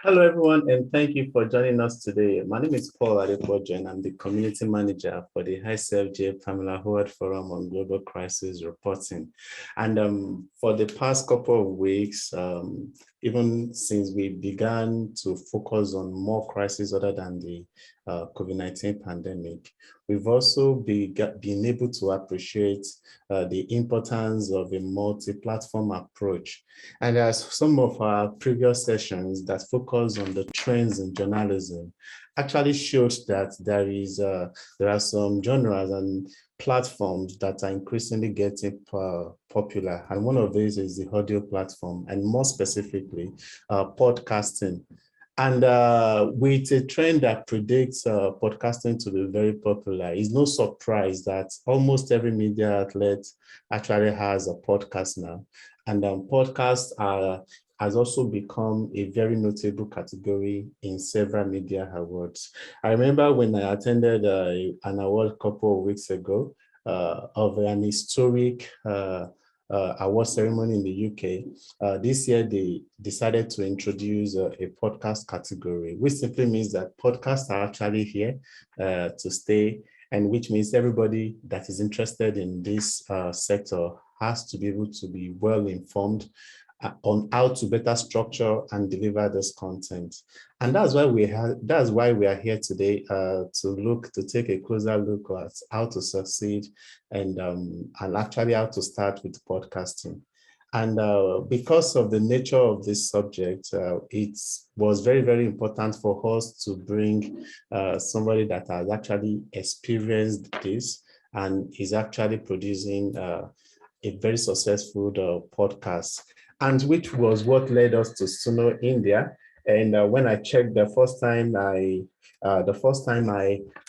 Hello, everyone, and thank you for joining us today. My name is Paul Adepojo, and I'm the community manager for the ICFJ Pamela Howard Forum on Global Crisis Reporting. And for the past couple of weeks, even since we began to focus on more crises other than the COVID-19 pandemic, we've also been able to appreciate the importance of a multi-platform approach. And as some of our previous sessions that focus on the trends in journalism actually showed that there are some genres and platforms that are increasingly getting popular. And one of these is the audio platform, and more specifically, podcasting. And with a trend that predicts podcasting to be very popular, it's no surprise that almost every media outlet actually has a podcast now. And podcasts has also become a very notable category in several media awards. I remember when I attended an award a couple of weeks ago of an historic award ceremony in the UK. This year, they decided to introduce a podcast category, which simply means that podcasts are actually here to stay, and which means everybody that is interested in this sector has to be able to be well informed on how to better structure and deliver this content. And that's why we are here today to take a closer look at how to succeed and actually how to start with podcasting. And because of the nature of this subject, it was very, very important for us to bring somebody that has actually experienced this and is actually producing a very successful podcast, and which was what led us to Suno India. And when I checked the first time I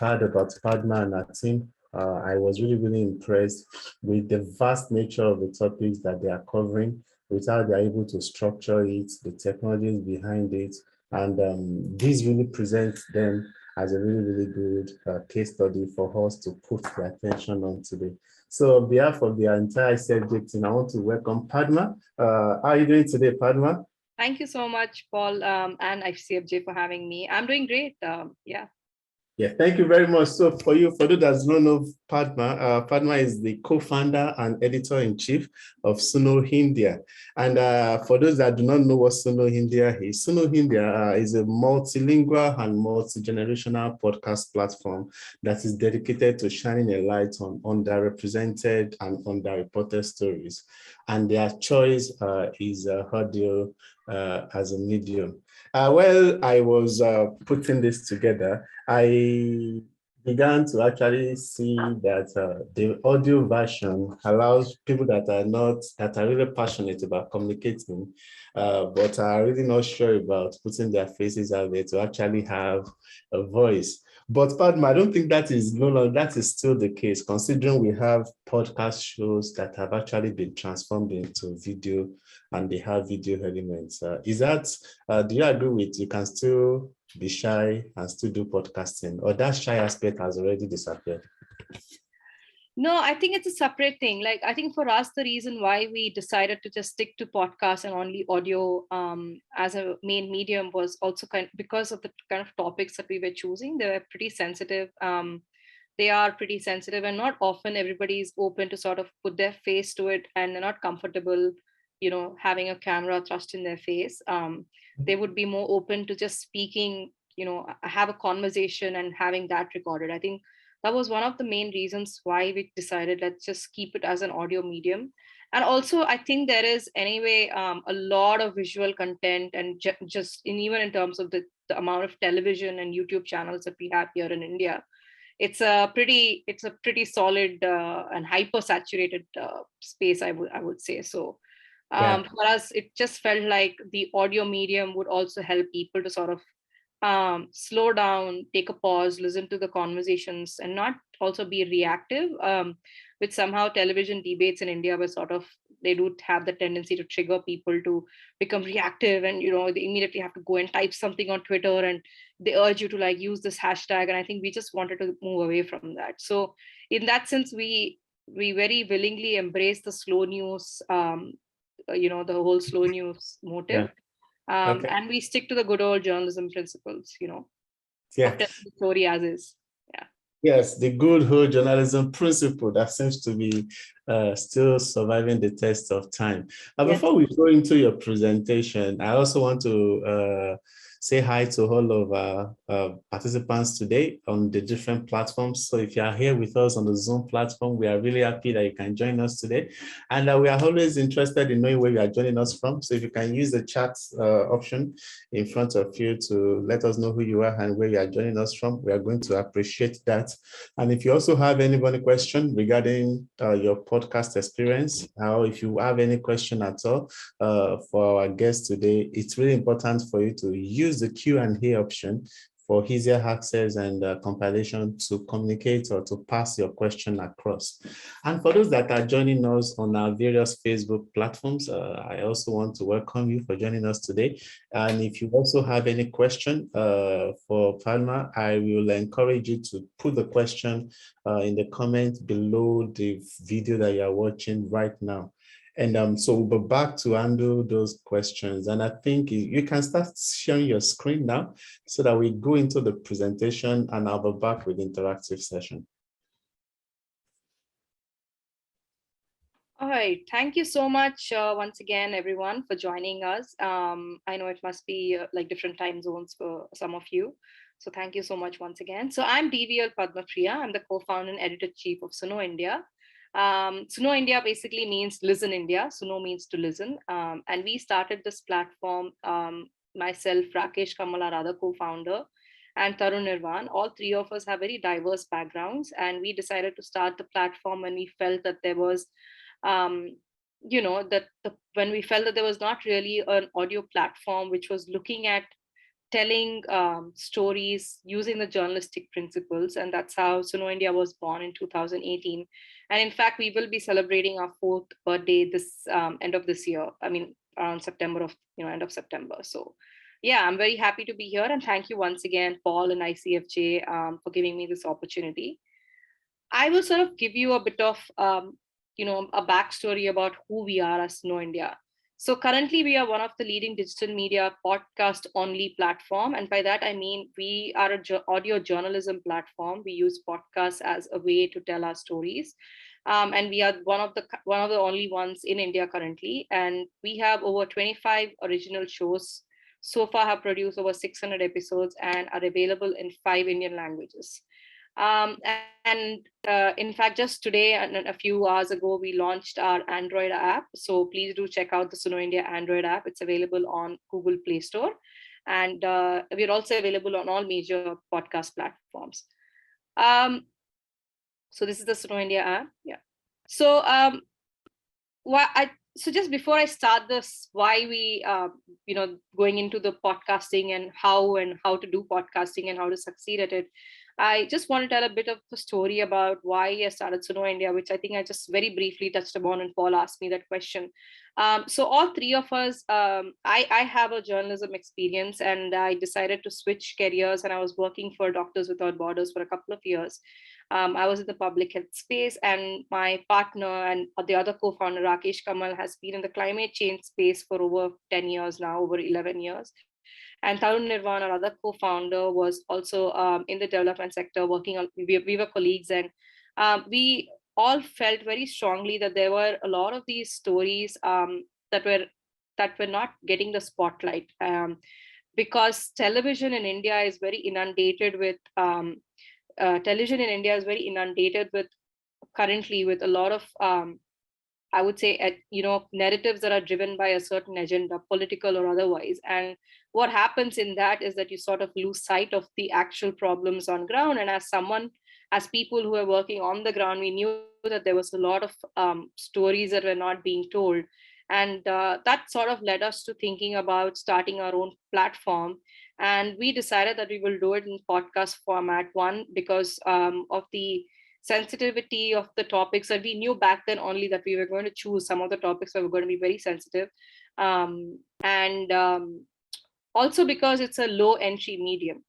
heard about Padma and her team, I was really, really impressed with the vast nature of the topics that they are covering, with how they're able to structure it, the technologies behind it. And this really presents them as a really, really good case study for us to put the attention on today. So on behalf of the entire subject team, I want to welcome Padma. How are you doing today, Padma? Thank you so much, Paul, and ICFJ for having me. I'm doing great. Yeah, thank you very much. So for those that don't know Padma, Padma is the co-founder and editor-in-chief of Suno India. And for those that do not know what Suno India is a multilingual and multi-generational podcast platform that is dedicated to shining a light on underrepresented and underreported stories. And their choice is audio as a medium. While I was putting this together, I began to actually see that the audio version allows people that are really passionate about communicating, but are really not sure about putting their faces out there to actually have a voice. But Padma, I don't think that is still the case, considering we have podcast shows that have actually been transformed into video, and they have video elements. Do you agree with you can still be shy and still do podcasting, or that shy aspect has already disappeared? No, I think it's a separate thing. Like, I think for us, the reason why we decided to just stick to podcasts and only audio as a main medium was also because of the kind of topics that we were choosing. They were pretty sensitive. They are pretty sensitive, and not often everybody is open to sort of put their face to it, and they're not comfortable, having a camera thrust in their face. They would be more open to just speaking, have a conversation and having that recorded. I think that was one of the main reasons why we decided let's just keep it as an audio medium. And also, I think there is anyway a lot of visual content, and even in terms of the amount of television and YouTube channels that we have here in India, it's a pretty solid and hyper saturated space, I would say. So for us, it just felt like the audio medium would also help people to sort of slow down, take a pause, listen to the conversations, and not also be reactive. Which somehow television debates in India were sort of, they do have the tendency to trigger people to become reactive, and they immediately have to go and type something on Twitter, and they urge you to like use this hashtag. And I think we just wanted to move away from that. So in that sense, we very willingly embrace the slow news, the whole slow news motive. Okay. And we stick to the good old journalism principles, Yeah. of telling the story as is. Yeah. Yes, the good whole journalism principle that seems to be still surviving the test of time. Yes. Before we go into your presentation, I also want to say hi to all of our participants today on the different platforms. So if you are here with us on the Zoom platform, we are really happy that you can join us today. And we are always interested in knowing where you are joining us from. So if you can use the chat option in front of you to let us know who you are and where you are joining us from, we are going to appreciate that. And if you also have anybody question regarding your podcast experience, or if you have any question at all for our guest today, it's really important for you to use the Q&A option for easier access and compilation to communicate or to pass your question across. And for those that are joining us on our various Facebook platforms, I also want to welcome you for joining us today. And if you also have any question for Padma, I will encourage you to put the question in the comments below the video that you are watching right now. And so we'll be back to handle those questions. And I think you can start sharing your screen now so that we go into the presentation, and I'll be back with the interactive session. All right. Thank you so much once again, everyone, for joining us. I know it must be like different time zones for some of you. So thank you so much once again. So I'm DVL Padma Priya. I'm the co-founder and editor-chief of Suno India. Suno India basically means listen India. Suno means to listen. And we started this platform, myself, Rakesh Kamal, our other co-founder, and Tarun Nirvan. All three of us have very diverse backgrounds. And we decided to start the platform when we felt that there was when we felt that there was not really an audio platform which was looking at telling stories using the journalistic principles. And that's how Suno India was born in 2018. And in fact, we will be celebrating our 4th birthday this end of this year. I mean, around September end of September. So yeah, I'm very happy to be here. And thank you once again, Paul and ICFJ, for giving me this opportunity. I will sort of give you a bit of, a backstory about who we are as Suno India. So currently we are one of the leading digital media podcast only platform. And by that, I mean, we are an audio journalism platform. We use podcasts as a way to tell our stories. And we are one of the only ones in India currently. And we have over 25 original shows. So far have produced over 600 episodes and are available in 5 Indian languages. In fact, just today and a few hours ago, we launched our Android app. So please do check out the Suno India Android app. It's available on Google Play Store. And we're also available on all major podcast platforms. So this is the Suno India app. Yeah. So so just before I start this, why we, going into the podcasting and how to do podcasting and how to succeed at it, I just want to tell a bit of a story about why I started Suno India, which I think I just very briefly touched upon, and Paul asked me that question. So all three of us, I have a journalism experience, and I decided to switch careers, and I was working for Doctors Without Borders for a couple of years. I was in the public health space, and my partner and the other co-founder, Rakesh Kamal, has been in the climate change space for over 10 years now, over 11 years. And Tarun Nirvan, our other co-founder, was also in the development sector working on, we were colleagues, and we all felt very strongly that there were a lot of these stories that were not getting the spotlight, because television in India is very inundated with currently with a lot of I would say, narratives that are driven by a certain agenda, political or otherwise. And what happens in that is that you sort of lose sight of the actual problems on ground. And as people who are working on the ground, we knew that there was a lot of stories that were not being told. And that sort of led us to thinking about starting our own platform. And we decided that we will do it in podcast format, one, because of the sensitivity of the topics that we knew back then only that we were going to choose some of the topics that were going to be very sensitive. And also because it's a low entry medium.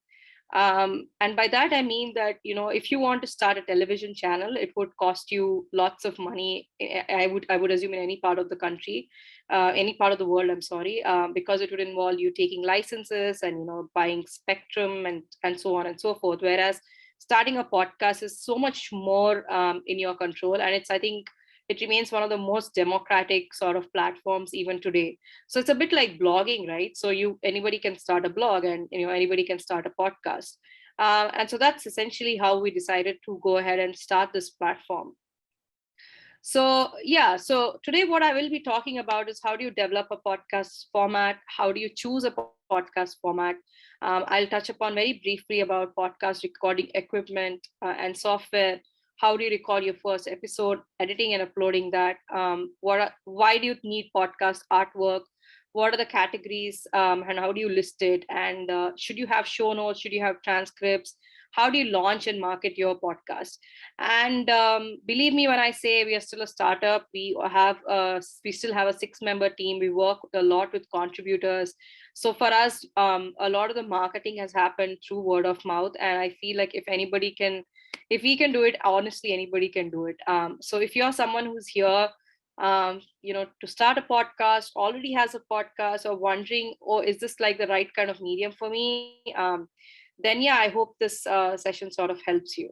And by that, I mean that, if you want to start a television channel, it would cost you lots of money. I would assume in any part of the country, any part of the world, I'm sorry, because it would involve you taking licenses and, buying spectrum and so on and so forth. Whereas starting a podcast is so much more in your control. And I think it remains one of the most democratic sort of platforms even today. So it's a bit like blogging, right? So anybody can start a blog, and anybody can start a podcast. And so that's essentially how we decided to go ahead and start this platform. So yeah, so today what I will be talking about is how do you develop a podcast format? How do you choose a podcast format? I'll touch upon very briefly about podcast recording equipment and software. How do you record your first episode, editing and uploading that? Why do you need podcast artwork? What are the categories, and how do you list it? And should you have show notes? Should you have transcripts? How do you launch and market your podcast? And believe me when I say we are still a startup. We still have a 6-member team. We work a lot with contributors. So for us, a lot of the marketing has happened through word of mouth. And I feel like if we can do it, honestly, anybody can do it. So if you're someone who's here, to start a podcast, already has a podcast, or wondering, oh, is this like the right kind of medium for me? Then yeah, I hope this session sort of helps you.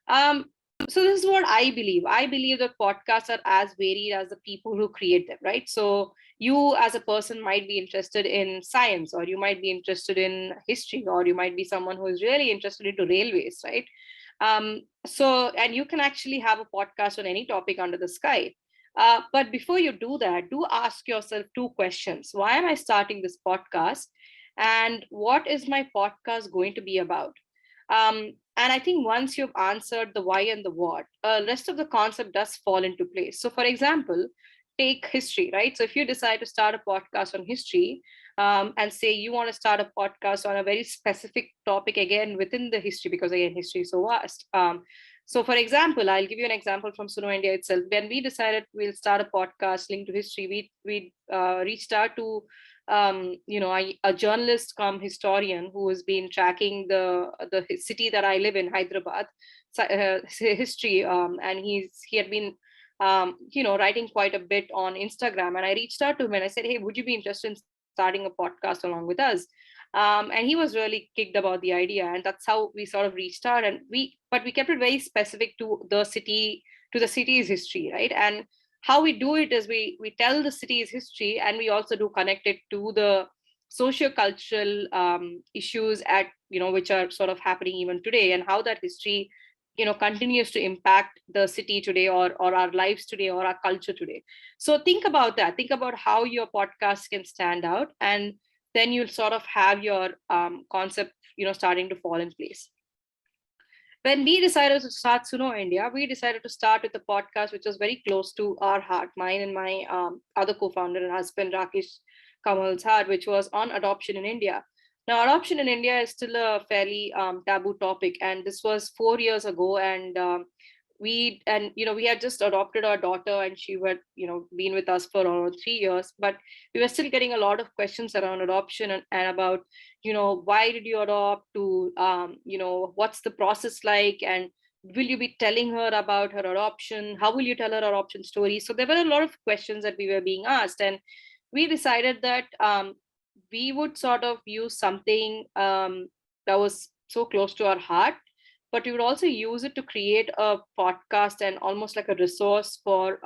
Um, so this is what I believe. I believe that podcasts are as varied as the people who create them, right? So you as a person might be interested in science, or you might be interested in history, or you might be someone who is really interested into railways, right? And you can actually have a podcast on any topic under the sky. But before you do that, do ask yourself 2 questions. Why am I starting this podcast? And what is my podcast going to be about? And I think once you've answered the why and the what, rest of the concept does fall into place. So, for example, take history, right? So, if you decide to start a podcast on history, and say you want to start a podcast on a very specific topic, again within the history, because again, history is so vast. So, for example, I'll give you an example from Suno India itself. When we decided we'll start a podcast linked to history, we reached out to a journalist come historian who has been tracking the city that I live in, Hyderabad, history, and he had been writing quite a bit on Instagram. And I reached out to him and I said, hey, would you be interested in starting a podcast along with us? And he was really kicked about the idea, and that's how we sort of reached out. But we kept it very specific to the city's history, right? And how we do it is we tell the city's history, and we also do connect it to the socio-cultural issues which are sort of happening even today, and how that history continues to impact the city today, or our lives today, or our culture today. So think about that. Think about how your podcast can stand out, and then you'll sort of have your concept starting to fall in place. When we decided to start Suno India, we decided to start with a podcast which was very close to our heart, mine and my other co-founder and husband, Rakesh Kamal's heart, which was on adoption in India. Now, adoption in India is still a fairly taboo topic, and this was 4 years ago. And we had just adopted our daughter, and she had been with us for around 3 years, but we were still getting a lot of questions around adoption, and about why did you adopt, to what's the process like, and will you be telling her about her adoption, how will you tell her adoption story? So there were a lot of questions that we were being asked, and we decided that we would sort of use something that was so close to our heart, but we would also use it to create a podcast and almost like a resource for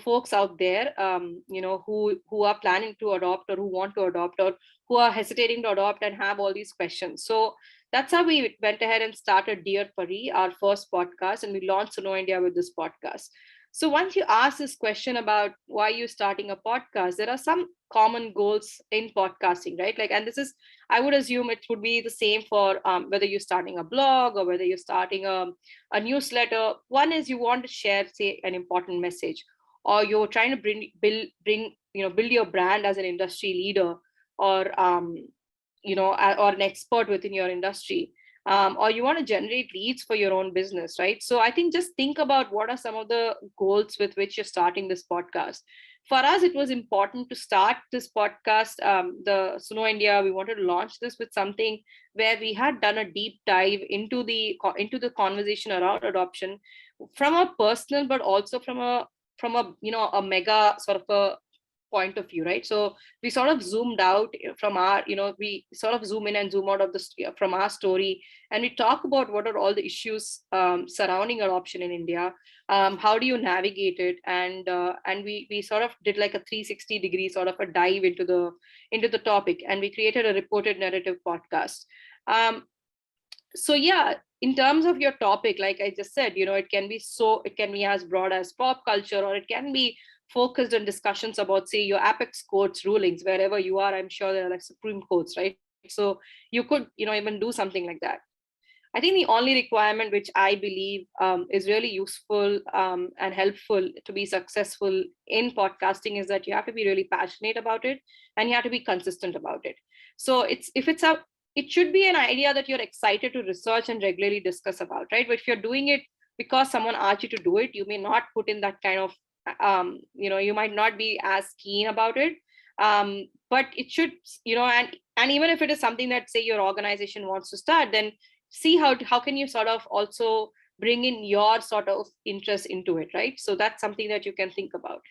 folks out there, who are planning to adopt, or who want to adopt, or who are hesitating to adopt and have all these questions. So that's how we went ahead and started Dear Pari, our first podcast, and we launched Suno India with this podcast. So once you ask this question about why you're starting a podcast, there are some common goals in podcasting, right? Like, and this is, I would assume it would be the same for whether you're starting a blog or whether you're starting a newsletter. One is you want to share, say, an important message, or you're trying to build your brand as an industry leader, or or an expert within your industry. or you want to generate leads for your own business, right? So I think just think about what are some of the goals with which you're starting this podcast. For us, it was important to start this podcast, the Suno India. We wanted to launch this with something where we had done a deep dive into the conversation around adoption from a personal, but also from a a mega sort of a point of view, right? So we sort of zoomed out from our, we sort of zoom in and zoom out of the from our story, and we talk about what are all the issues surrounding adoption in India. How do you navigate it? And we sort of did like a 360-degree sort of a dive into the topic, and we created a reported narrative podcast. Um, so yeah, in terms of your topic, like I just said, it can be as broad as pop culture, or it can be focused on discussions about, say, your apex courts rulings. Wherever you are, I'm sure there are like supreme courts, right? So you could, even do something like that. I think the only requirement which I believe is really useful and helpful to be successful in podcasting is that you have to be really passionate about it, and you have to be consistent about it. So it should be an idea that you're excited to research and regularly discuss about, right? But if you're doing it because someone asked you to do it, you may not put in that kind of, you might not be as keen about it. But it should, and even if it is something that, say, your organization wants to start, then see how can you sort of also bring in your sort of interest into it, right? So that's something that you can think about.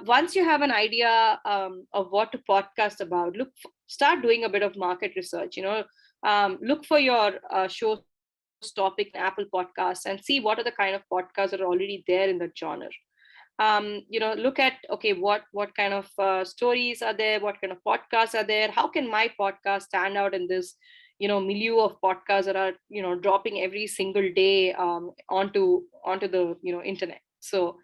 Once you have an idea of what to podcast about, start doing a bit of market research. Look for your show's topic in Apple Podcasts and see what are the kind of podcasts that are already there in that genre. Look at, okay, what kind of stories are there, what kind of podcasts are there, how can my podcast stand out in this milieu of podcasts that are dropping every single day onto the internet. So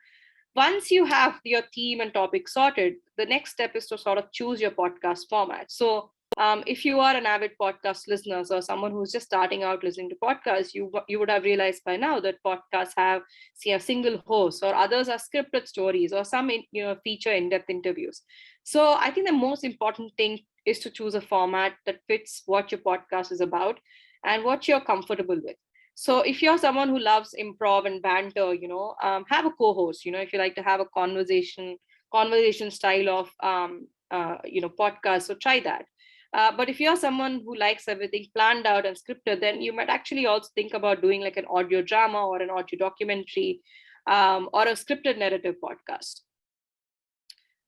once you have your theme and topic sorted, the next step is to sort of choose your podcast format. So if you are an avid podcast listener or someone who's just starting out listening to podcasts, you would have realized by now that podcasts have, say, a single host, or others are scripted stories, or some feature in-depth interviews. So I think the most important thing is to choose a format that fits what your podcast is about and what you're comfortable with. So if you're someone who loves improv and banter, have a co-host. If you like to have a conversation style of podcast, so try that. But if you're someone who likes everything planned out and scripted, then you might actually also think about doing like an audio drama or an audio documentary, or a scripted narrative podcast.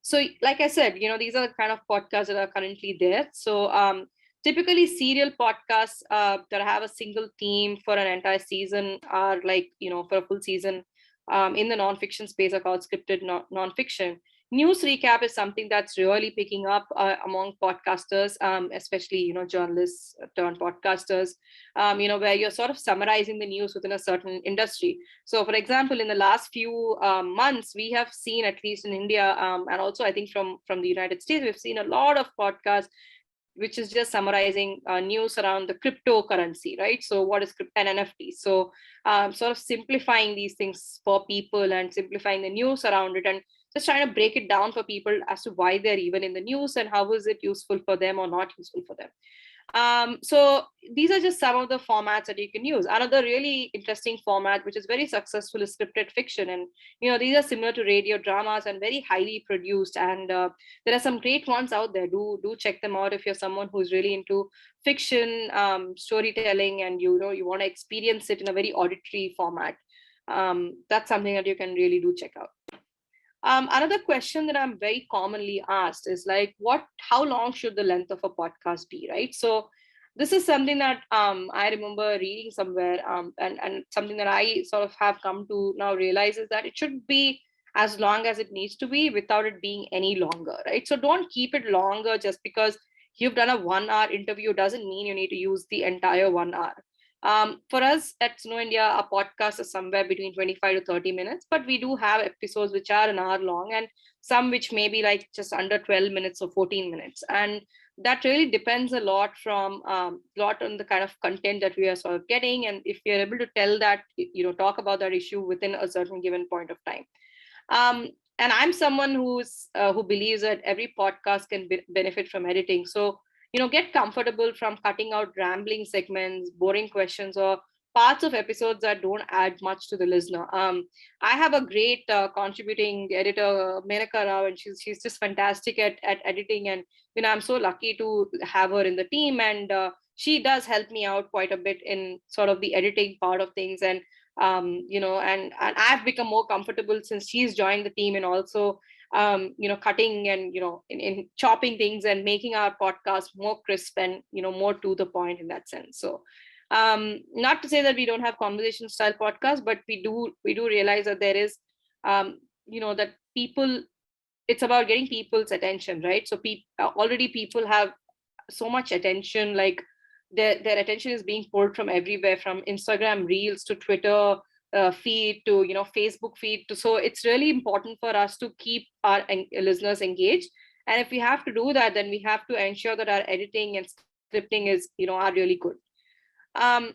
So like I said, these are the kind of podcasts that are currently there. So typically serial podcasts that have a single theme for an entire season are like, for a full season, in the nonfiction space are called scripted nonfiction. News recap is something that's really picking up among podcasters, especially journalists turned podcasters, where you're sort of summarizing the news within a certain industry. So for example, in the last few months, we have seen, at least in India, and also I think from the United States, we've seen a lot of podcasts which is just summarizing news around the cryptocurrency, right? So what is crypto and NFT? So sort of simplifying these things for people and simplifying the news around it, and just trying to break it down for people as to why they're even in the news and how is it useful for them or not useful for them. So these are just some of the formats that you can use. Another really interesting format, which is very successful, is scripted fiction. And, these are similar to radio dramas and very highly produced. And there are some great ones out there. Do check them out if you're someone who's really into fiction, storytelling, and, you want to experience it in a very auditory format. That's something that you can really do check out. Another question that I'm very commonly asked is like, how long should the length of a podcast be, right? So this is something that I remember reading somewhere, and something that I sort of have come to now realize is that it should be as long as it needs to be without it being any longer, right? So don't keep it longer just because you've done a 1 hour interview doesn't mean you need to use the entire 1 hour. For us at Suno India, our podcast is somewhere between 25 to 30 minutes, but we do have episodes which are an hour long and some which may be like just under 12 minutes or 14 minutes. And that really depends a lot on the kind of content that we are sort of getting. And if we are able to tell that, talk about that issue within a certain given point of time. And I'm someone who believes that every podcast can benefit from editing. So get comfortable from cutting out rambling segments, boring questions, or parts of episodes that don't add much to the listener. I have a great contributing editor, Menaka Rao, and she's just fantastic at editing. And I'm so lucky to have her in the team, and she does help me out quite a bit in sort of the editing part of things. And and I've become more comfortable since she's joined the team, and also cutting and in chopping things and making our podcast more crisp and more to the point in that sense. So not to say that we don't have conversation style podcasts, but we do realize that there is that people, it's about getting people's attention, right? So already people have so much attention, like their attention is being pulled from everywhere, from Instagram reels to Twitter feed to Facebook feed to, so it's really important for us to keep our listeners engaged. And if we have to do that, then we have to ensure that our editing and scripting is are really good. um,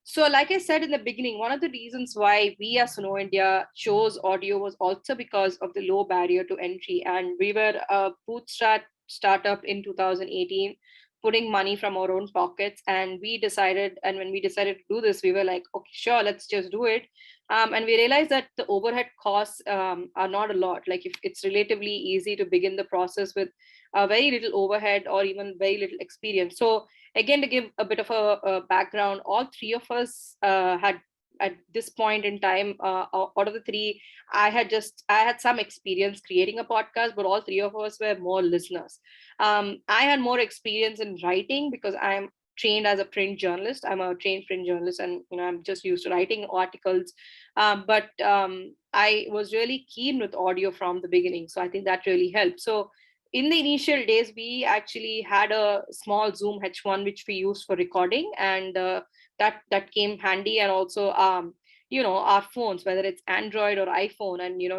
so, like I said in the beginning, one of the reasons why we as Suno India chose audio was also because of the low barrier to entry. And we were a bootstrap startup in 2018, putting money from our own pockets. And when we decided to do this, we were like, okay, sure, let's just do it. And we realized that the overhead costs are not a lot. Like, if it's relatively easy to begin the process with very little overhead or even very little experience. So, again, to give a bit of a background, all three of us had at this point in time, out of the three, I had some experience creating a podcast, but all three of us were more listeners. I had more experience in writing because I'm trained as a print journalist. I'm a trained print journalist, and I'm just used to writing articles. But I was really keen with audio from the beginning, so I think that really helped. So in the initial days, we actually had a small Zoom H1 which we used for recording, and that came handy. And also, our phones, whether it's Android or iPhone, and you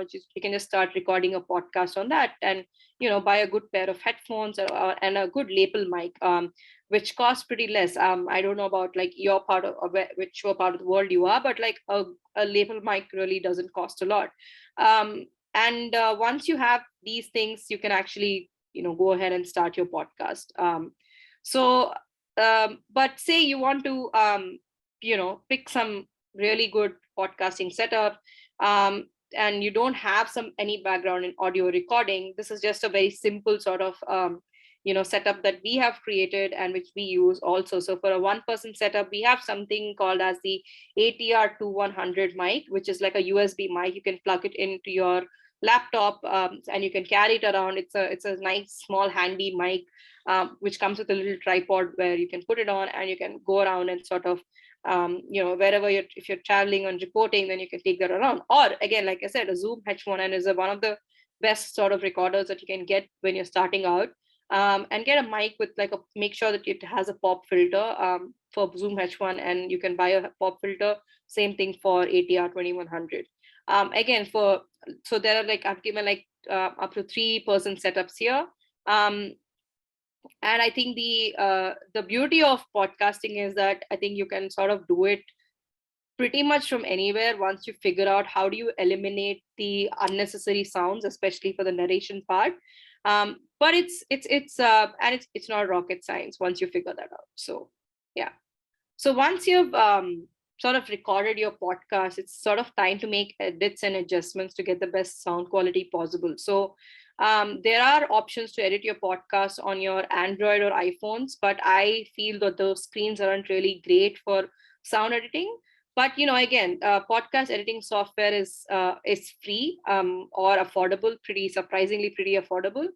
can just start recording a podcast on that, and buy a good pair of headphones and a good lapel mic, which costs pretty less. I don't know about like your part of which part of the world you are, but like a lapel mic really doesn't cost a lot. And once you have these things, you can actually go ahead and start your podcast. So but say you want to pick some really good podcasting setup, and you don't have any background in audio recording. This is just a very simple sort of setup that we have created and which we use also. So for a one person setup, we have something called as the ATR2100 mic, which is like a USB mic. You can plug it into your laptop, and you can carry it around. It's a nice small handy mic, which comes with a little tripod where you can put it on, and you can go around and sort of wherever if you're traveling and reporting, then you can take that around. Or again, like I said, a Zoom H1N is one of the best sort of recorders that you can get when you're starting out. And get a mic with make sure that it has a pop filter for Zoom H1, and you can buy a pop filter. Same thing for ATR 2100. Again, so there are I've given up to 3-person setups here. And I think the beauty of podcasting is that I think you can sort of do it pretty much from anywhere once you figure out how do you eliminate the unnecessary sounds, especially for the narration part. But it's not rocket science once you figure that out. So yeah. So once you've sort of recorded your podcast, it's sort of time to make edits and adjustments to get the best sound quality possible. So there are options to edit your podcast on your Android or iPhones, but I feel that those screens aren't really great for sound editing. But again, podcast editing software is free or affordable, pretty surprisingly pretty affordable.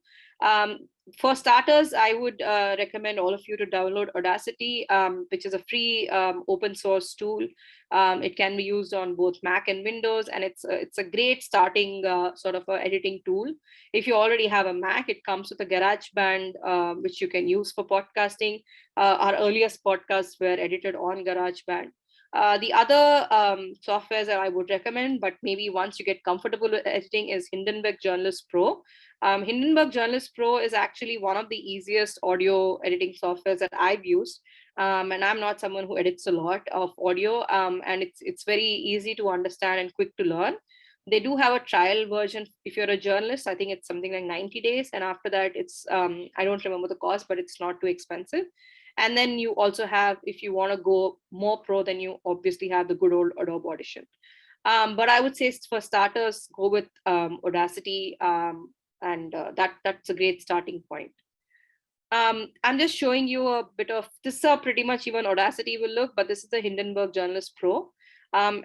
For starters, I would recommend all of you to download Audacity, which is a free open source tool. It can be used on both Mac and Windows, and it's a great starting sort of a editing tool. If you already have a Mac, it comes with a GarageBand, which you can use for podcasting. Our earliest podcasts were edited on GarageBand. The other softwares that I would recommend, but maybe once you get comfortable with editing, is Hindenburg Journalist Pro. Hindenburg Journalist Pro is actually one of the easiest audio editing softwares that I've used. And I'm not someone who edits a lot of audio, and it's very easy to understand and quick to learn. They do have a trial version if you're a journalist. I think it's something like 90 days. And after that, it's, I don't remember the cost, but it's not too expensive. And then you also have, if you want to go more pro, then you obviously have the good old Adobe Audition. But I would say for starters, go with Audacity, and that's a great starting point. I'm just showing you a bit of this is how pretty much even Audacity will look, but this is the Hindenburg Journalist Pro.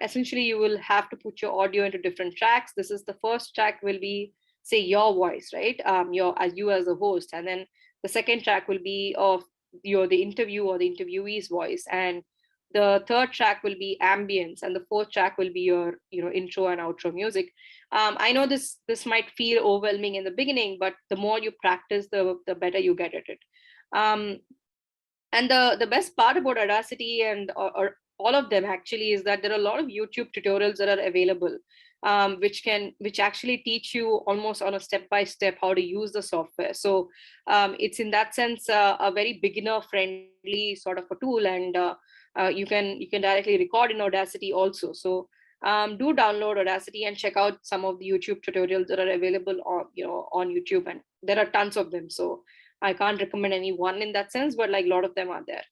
Essentially, you will have to put your audio into different tracks. This is the first track will be, say, your voice, right? You as a host, and then the second track will be of the interview or the interviewee's voice, and the third track will be ambience, and the fourth track will be your intro and outro music. I know this might feel overwhelming in the beginning, but the more you practice, the better you get at it. Um, and the best part about Audacity and or all of them actually is that there are a lot of YouTube tutorials that are available, which actually teach you almost on a step by step how to use the software. So it's in that sense a very beginner friendly sort of a tool, and you can directly record in Audacity also. So do download Audacity and check out some of the YouTube tutorials that are available on YouTube, and there are tons of them. So I can't recommend any one in that sense, but like a lot of them are there.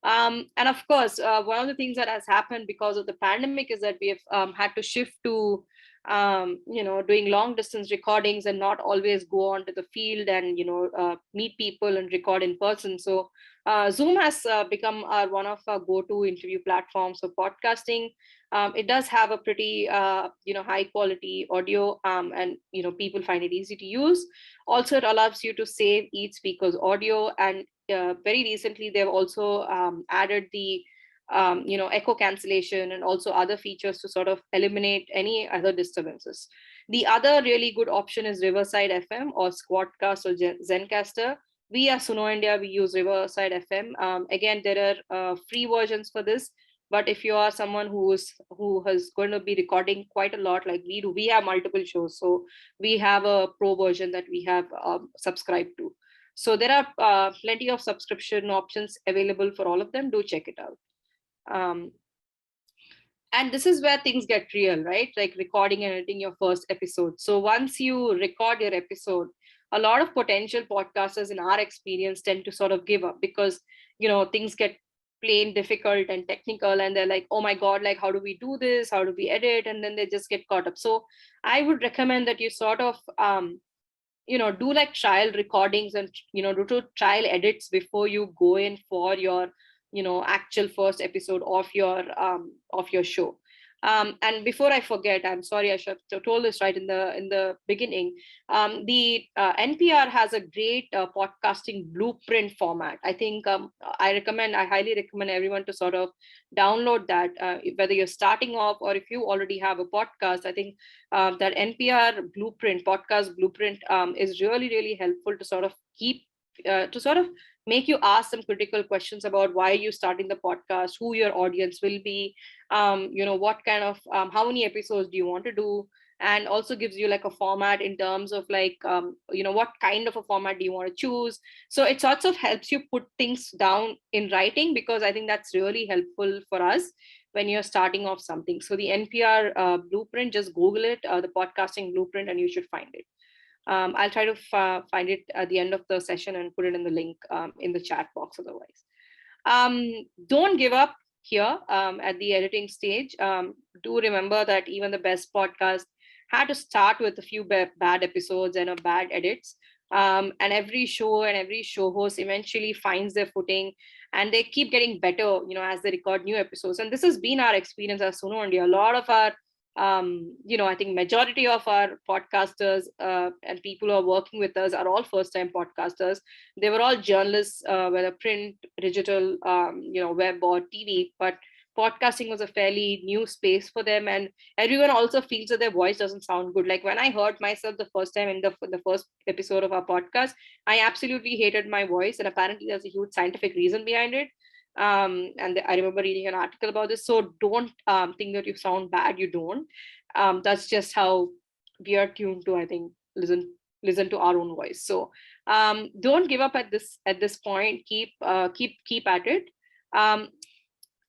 And of course, one of the things that has happened because of the pandemic is that we have had to shift to doing long distance recordings and not always go onto the field and meet people and record in person. So Zoom has become one of our go-to interview platforms for podcasting. It does have a pretty high quality audio, and people find it easy to use. Also, it allows you to save each speaker's audio, and very recently they've also added the echo cancellation and also other features to sort of eliminate any other disturbances. The other really good option is Riverside FM or Squadcast or Zencaster. We at Suno India, we use Riverside FM. Again, there are free versions for this, but if you are someone who is going to be recording quite a lot, like we do, we have multiple shows, so we have a pro version that we have subscribed to. So there are plenty of subscription options available for all of them. Do check it out. And this is where things get real, right? Like recording and editing your first episode. So once you record your episode, a lot of potential podcasters in our experience tend to sort of give up because things get plain difficult and technical, and they're like, oh my god, like how do we do this, how do we edit, and then they just get caught up. So I would recommend that you sort of do like trial recordings and do trial edits before you go in for your actual first episode of your show. And before I forget, I'm sorry, I should have told this right in the beginning. The NPR has a great podcasting blueprint format. I think I highly recommend everyone to sort of download that, whether you're starting off or if you already have a podcast. I think that NPR blueprint, podcast blueprint, is really, really helpful to sort of to sort of make you ask some critical questions about why you're starting the podcast, who your audience will be, what kind of, how many episodes do you want to do, and also gives you like a format in terms of like, what kind of a format do you want to choose. So it sorts of helps you put things down in writing, because I think that's really helpful for us when you're starting off something. So the NPR blueprint, just Google it, the podcasting blueprint, and you should find it. I'll try to find it at the end of the session and put it in the link in the chat box otherwise. Don't give up here at the editing stage. Do remember that even the best podcast had to start with a few bad episodes and bad edits. And every show and every show host eventually finds their footing, and they keep getting better, as they record new episodes. And this has been our experience as Suno India. A lot of our I think majority of our podcasters and people who are working with us are all first-time podcasters. They were all journalists, whether print, digital, web or TV, but podcasting was a fairly new space for them, and everyone also feels that their voice doesn't sound good. Like when I heard myself the first time in the first episode of our podcast, I absolutely hated my voice, and apparently there's a huge scientific reason behind it. And I remember reading an article about this. So don't think that you sound bad. You don't. That's just how we are tuned to, I think, listen to our own voice. So don't give up at this point. Keep at it.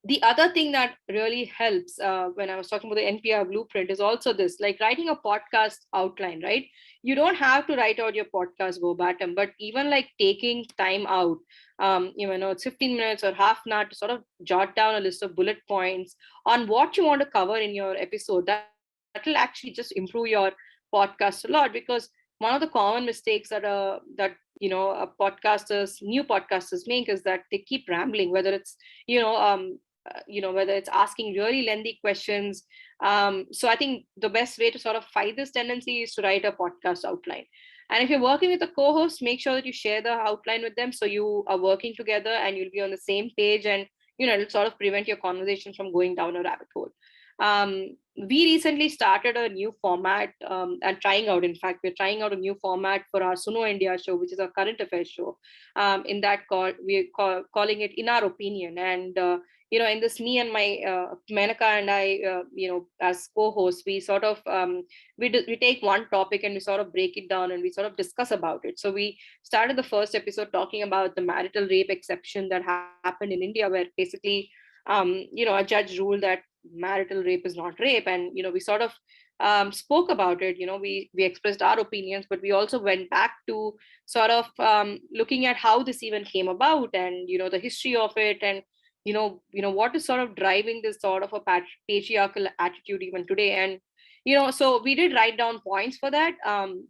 The other thing that really helps when I was talking about the NPR blueprint is also this, like writing a podcast outline, right? You don't have to write out your podcast verbatim, but even like taking time out, it's 15 minutes or half an hour to sort of jot down a list of bullet points on what you want to cover in your episode. That will actually just improve your podcast a lot, because one of the common mistakes that new podcasters make is that they keep rambling, whether it's you know whether it's asking really lengthy questions. So I think the best way to sort of fight this tendency is to write a podcast outline. And if you're working with a co-host, make sure that you share the outline with them, so you are working together and you'll be on the same page, and it'll sort of prevent your conversation from going down a rabbit hole. We recently started a new format, and trying out, in fact, we're trying out a new format for our Suno India show, which is our current affairs show. In that call, calling it In Our Opinion. And, in this, me and my Menaka and I, as co-hosts, we sort of, we take one topic and we sort of break it down and we sort of discuss about it. So we started the first episode talking about the marital rape exception that happened in India, where basically, a judge ruled that marital rape is not rape. And we sort of spoke about it. We expressed our opinions, but we also went back to sort of looking at how this even came about, and the history of it, and what is sort of driving this sort of a patriarchal attitude even today. And so we did write down points for that.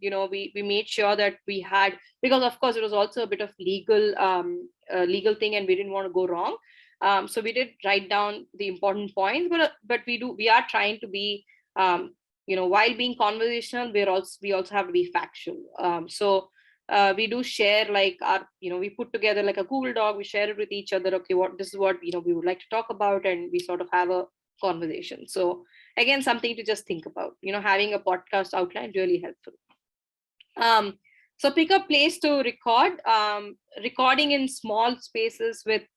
We made sure that we had, because of course it was also a bit of legal thing, and we didn't want to go wrong. So we did write down the important points, but we are trying to be, while being conversational, we also have to be factual. So we do share, like, our, we put together like a Google Doc, we share it with each other. Okay, this is what we would like to talk about, and we sort of have a conversation. So again, something to just think about. Having a podcast outline really helpful. So pick a place to record. Recording in small spaces with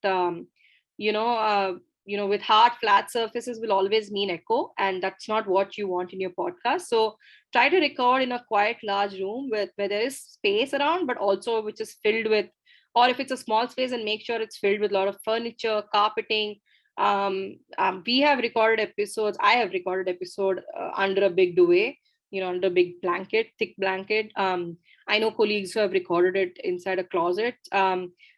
with hard flat surfaces will always mean echo, and that's not what you want in your podcast. So try to record in a quiet large room where there is space around, but also which is filled with, or if it's a small space, and make sure it's filled with a lot of furniture, carpeting. We have recorded episodes, I have recorded episode under a big duvet, under a big blanket, thick blanket. I know colleagues who have recorded it inside a closet.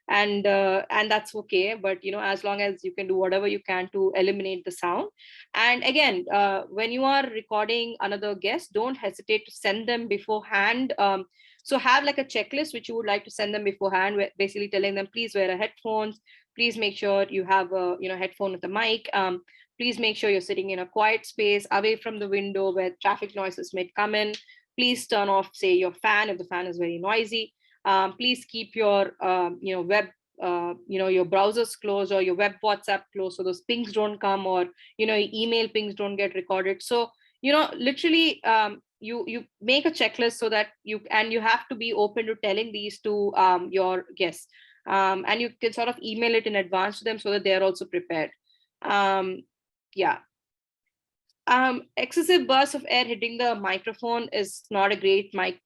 And that's okay, but as long as you can do whatever you can to eliminate the sound. And again, when you are recording another guest, don't hesitate to send them beforehand. So have like a checklist which you would like to send them beforehand, basically telling them, please wear a headphones, please make sure you have a headphone with a mic, please make sure you're sitting in a quiet space away from the window where traffic noises may come in. Please turn off, say, your fan if the fan is very noisy. Please keep your web your browsers closed, or your web WhatsApp closed, so those pings don't come, or email pings don't get recorded. So literally, you make a checklist so that you have to be open to telling these to your guests, and you can sort of email it in advance to them so that they're also prepared. Yeah. Excessive bursts of air hitting the microphone is not a great mic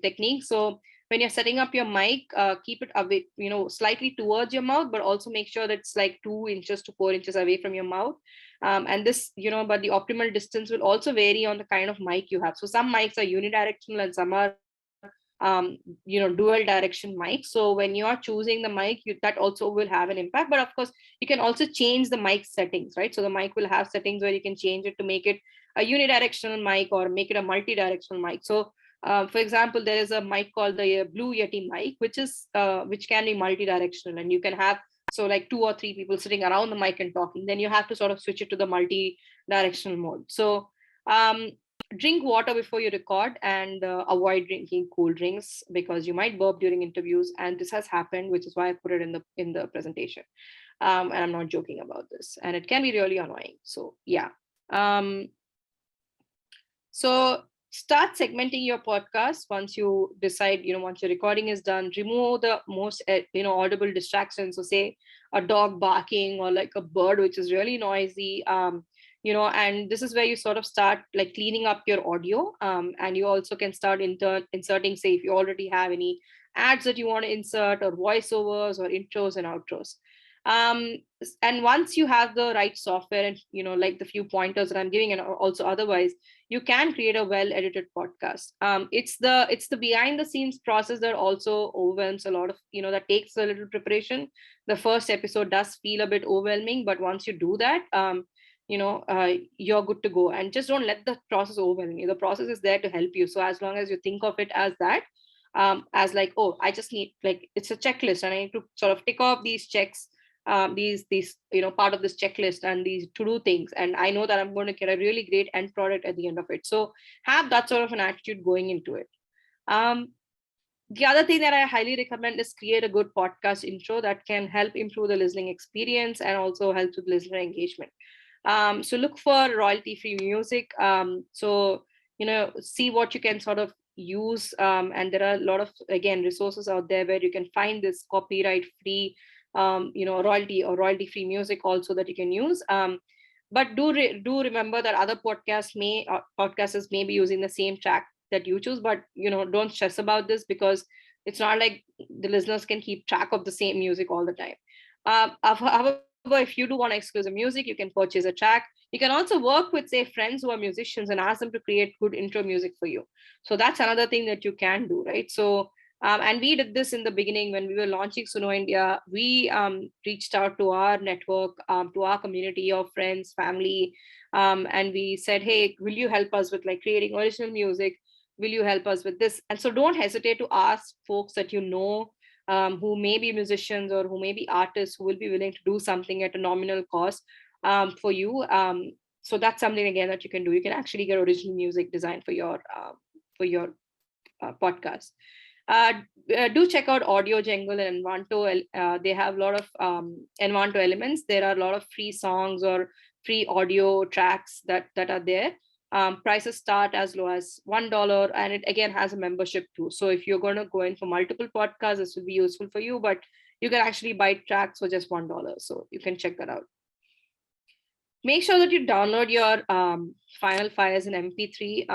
technique. So when you're setting up your mic, keep it away, slightly towards your mouth, but also make sure that it's like 2 inches to 4 inches away from your mouth. And this, but the optimal distance will also vary on the kind of mic you have. So some mics are unidirectional and some are, dual direction mic. So when you are choosing the mic, that also will have an impact. But of course, you can also change the mic settings, right? So the mic will have settings where you can change it to make it a unidirectional mic or make it a multi-directional mic. So for example, there is a mic called the Blue Yeti mic, which can be multi-directional, and you can have, so like 2 or 3 people sitting around the mic and talking. Then you have to sort of switch it to the multi-directional mode. So drink water before you record, and avoid drinking cool drinks, because you might burp during interviews, and this has happened, which is why I put it in the presentation. And I'm not joking about this, and it can be really annoying. So yeah. So start segmenting your podcast once you decide, once your recording is done. Remove the most audible distractions. So say a dog barking, or like a bird which is really noisy. And this is where you sort of start like cleaning up your audio. And you also can start inserting, say, if you already have any ads that you want to insert, or voiceovers, or intros and outros. And once you have the right software and, like the few pointers that I'm giving, and also otherwise, you can create a well edited podcast. It's the behind the scenes process that also overwhelms a lot of, that takes a little preparation. The first episode does feel a bit overwhelming, but once you do that, you're good to go. And just don't let the process overwhelm you. The process is there to help you. So as long as you think of it as that, as like, oh, I just need, like, it's a checklist and I need to sort of tick off these checks, these part of this checklist and these to do things, and I know that I'm going to get a really great end product at the end of it. So have that sort of an attitude going into it. The other thing that I highly recommend is create a good podcast intro that can help improve the listening experience and also help with listener engagement. So look for royalty free music. So see what you can sort of use, and there are a lot of, again, resources out there where you can find this copyright free, royalty free music also that you can use. But do remember that other podcasters may be using the same track that you choose, but don't stress about this, because it's not like the listeners can keep track of the same music all the time. However, if you do want exclusive music, you can purchase a track. You can also work with, say, friends who are musicians and ask them to create good intro music for you. So that's another thing that you can do, right? So and we did this in the beginning when we were launching Suno India. We reached out to our network, to our community of friends, family, and we said, hey, will you help us with like creating original music? Will you help us with this? And so don't hesitate to ask folks that who may be musicians or who may be artists who will be willing to do something at a nominal cost for you. So that's something, again, that you can do. You can actually get original music designed for your podcast. Do check out Audio Jungle and Envanto. They have a lot of Envanto elements. There are a lot of free songs or free audio tracks that are there. Prices start as low as $1, and it again has a membership too. So if you're going to go in for multiple podcasts, this will be useful for you, but you can actually buy tracks for just $1. So you can check that out. Make sure that you download your final file as an MP3.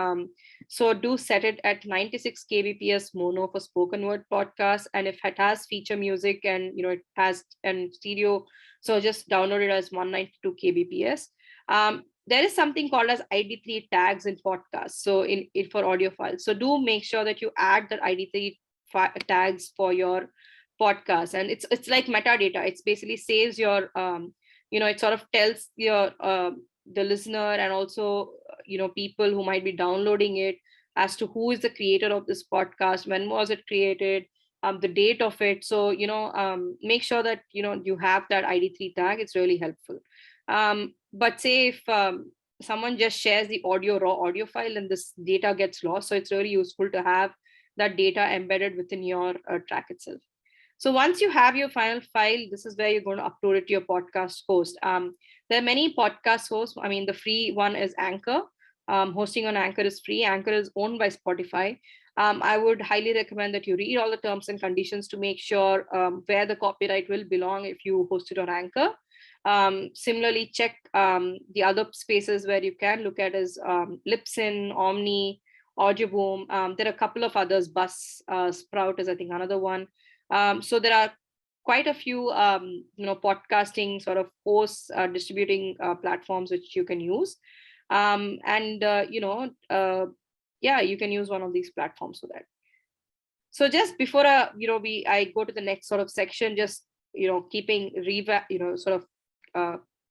So do set it at 96 kbps mono for spoken word podcast. And if it has feature music and it has and stereo, so just download it as 192 kbps. There is something called as Id3 tags in podcasts. So in for audio files. So do make sure that you add the Id3 tags for your podcast. And it's like metadata. It's basically saves your it sort of tells your the listener and also people who might be downloading it as to who is the creator of this podcast, when was it created, the date of it. So make sure that you have that Id3 tag. It's really helpful. But say if someone just shares the raw audio file and this data gets lost, so it's really useful to have that data embedded within your track itself. So once you have your final file, this is where you're going to upload it to your podcast host. There are many podcast hosts. I mean, the free one is Anchor. Hosting on Anchor is free. Anchor is owned by Spotify. I would highly recommend that you read all the terms and conditions to make sure where the copyright will belong if you host it on Anchor. Similarly, check the other spaces where you can look at is Libsyn, Omni, Audioboom. There are a couple of others. Buzzsprout is, I think, another one. So there are quite a few, podcasting sort of hosts, distributing platforms which you can use. You can use one of these platforms for that. So just before I go to the next sort of section, just keeping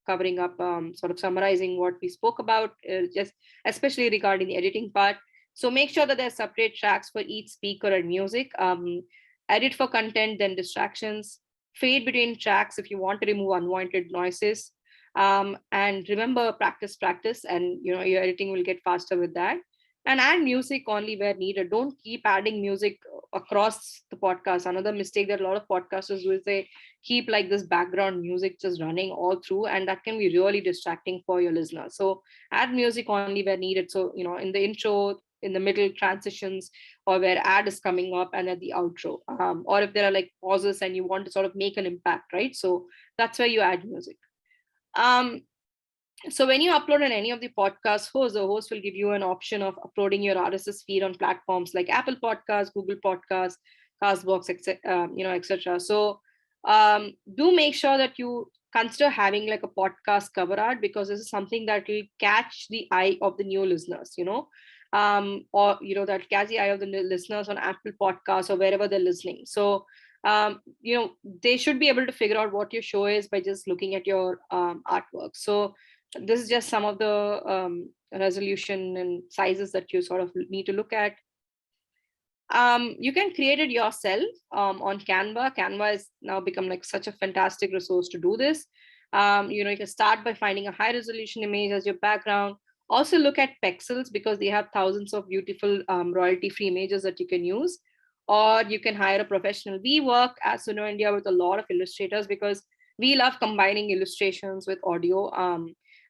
covering up, sort of summarizing what we spoke about, just especially regarding the editing part. So make sure that there's separate tracks for each speaker and music. Edit for content, then distractions. Fade between tracks if you want to remove unwanted noises. And remember, practice, and your editing will get faster with that. And add music only where needed. Don't keep adding music across the podcast. Another mistake that a lot of podcasters do is they keep like this background music just running all through, and that can be really distracting for your listeners. So add music only where needed. So in the intro, in the middle, transitions, or where ad is coming up, and at the outro, or if there are like pauses and you want to sort of make an impact, right? So that's where you add music. So when you upload on any of the podcast hosts, the host will give you an option of uploading your RSS feed on platforms like Apple Podcasts, Google Podcasts, Castbox, etc. So do make sure that you consider having like a podcast cover art, because this is something that will catch the eye of the new listeners, or that catch the eye of the listeners on Apple Podcasts or wherever they're listening. So they should be able to figure out what your show is by just looking at your artwork. So this is just some of the resolution and sizes that you sort of need to look at. You can create it yourself on Canva. Canva has now become like such a fantastic resource to do this. You can start by finding a high resolution image as your background. Also look at Pexels, because they have thousands of beautiful royalty-free images that you can use. Or you can hire a professional. We work at Suno India with a lot of illustrators, because we love combining illustrations with audio.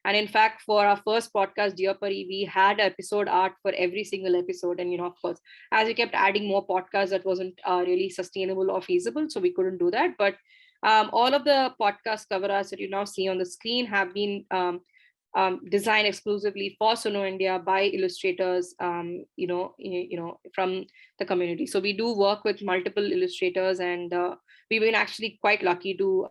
And in fact, for our first podcast, Dear Pari, we had episode art for every single episode. And, of course, as we kept adding more podcasts, that wasn't really sustainable or feasible. So we couldn't do that. But all of the podcast cover arts that you now see on the screen have been designed exclusively for Suno India by illustrators, from the community. So we do work with multiple illustrators, and we've been actually quite lucky to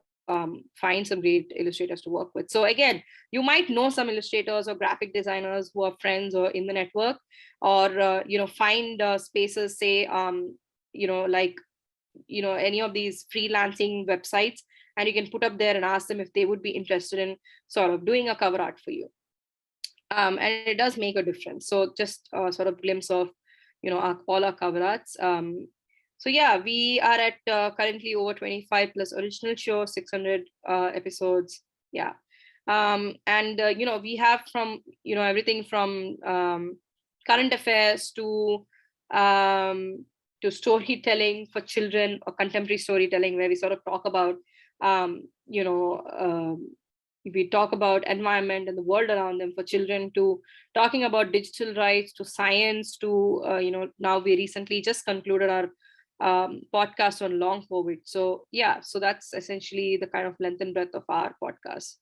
find some great illustrators to work with. So again, you might know some illustrators or graphic designers who are friends or in the network, or find spaces, say like any of these freelancing websites, and you can put up there and ask them if they would be interested in sort of doing a cover art for you. And it does make a difference. So just sort of glimpse of all our cover arts. So yeah, we are at currently over 25 plus original shows, 600 episodes. Yeah. And we have from everything from current affairs to storytelling for children, or contemporary storytelling, where we sort of talk about we talk about environment and the world around them for children, to talking about digital rights, to science, to now we recently just concluded our podcast on long COVID. So yeah, so that's essentially the kind of length and breadth of our podcast.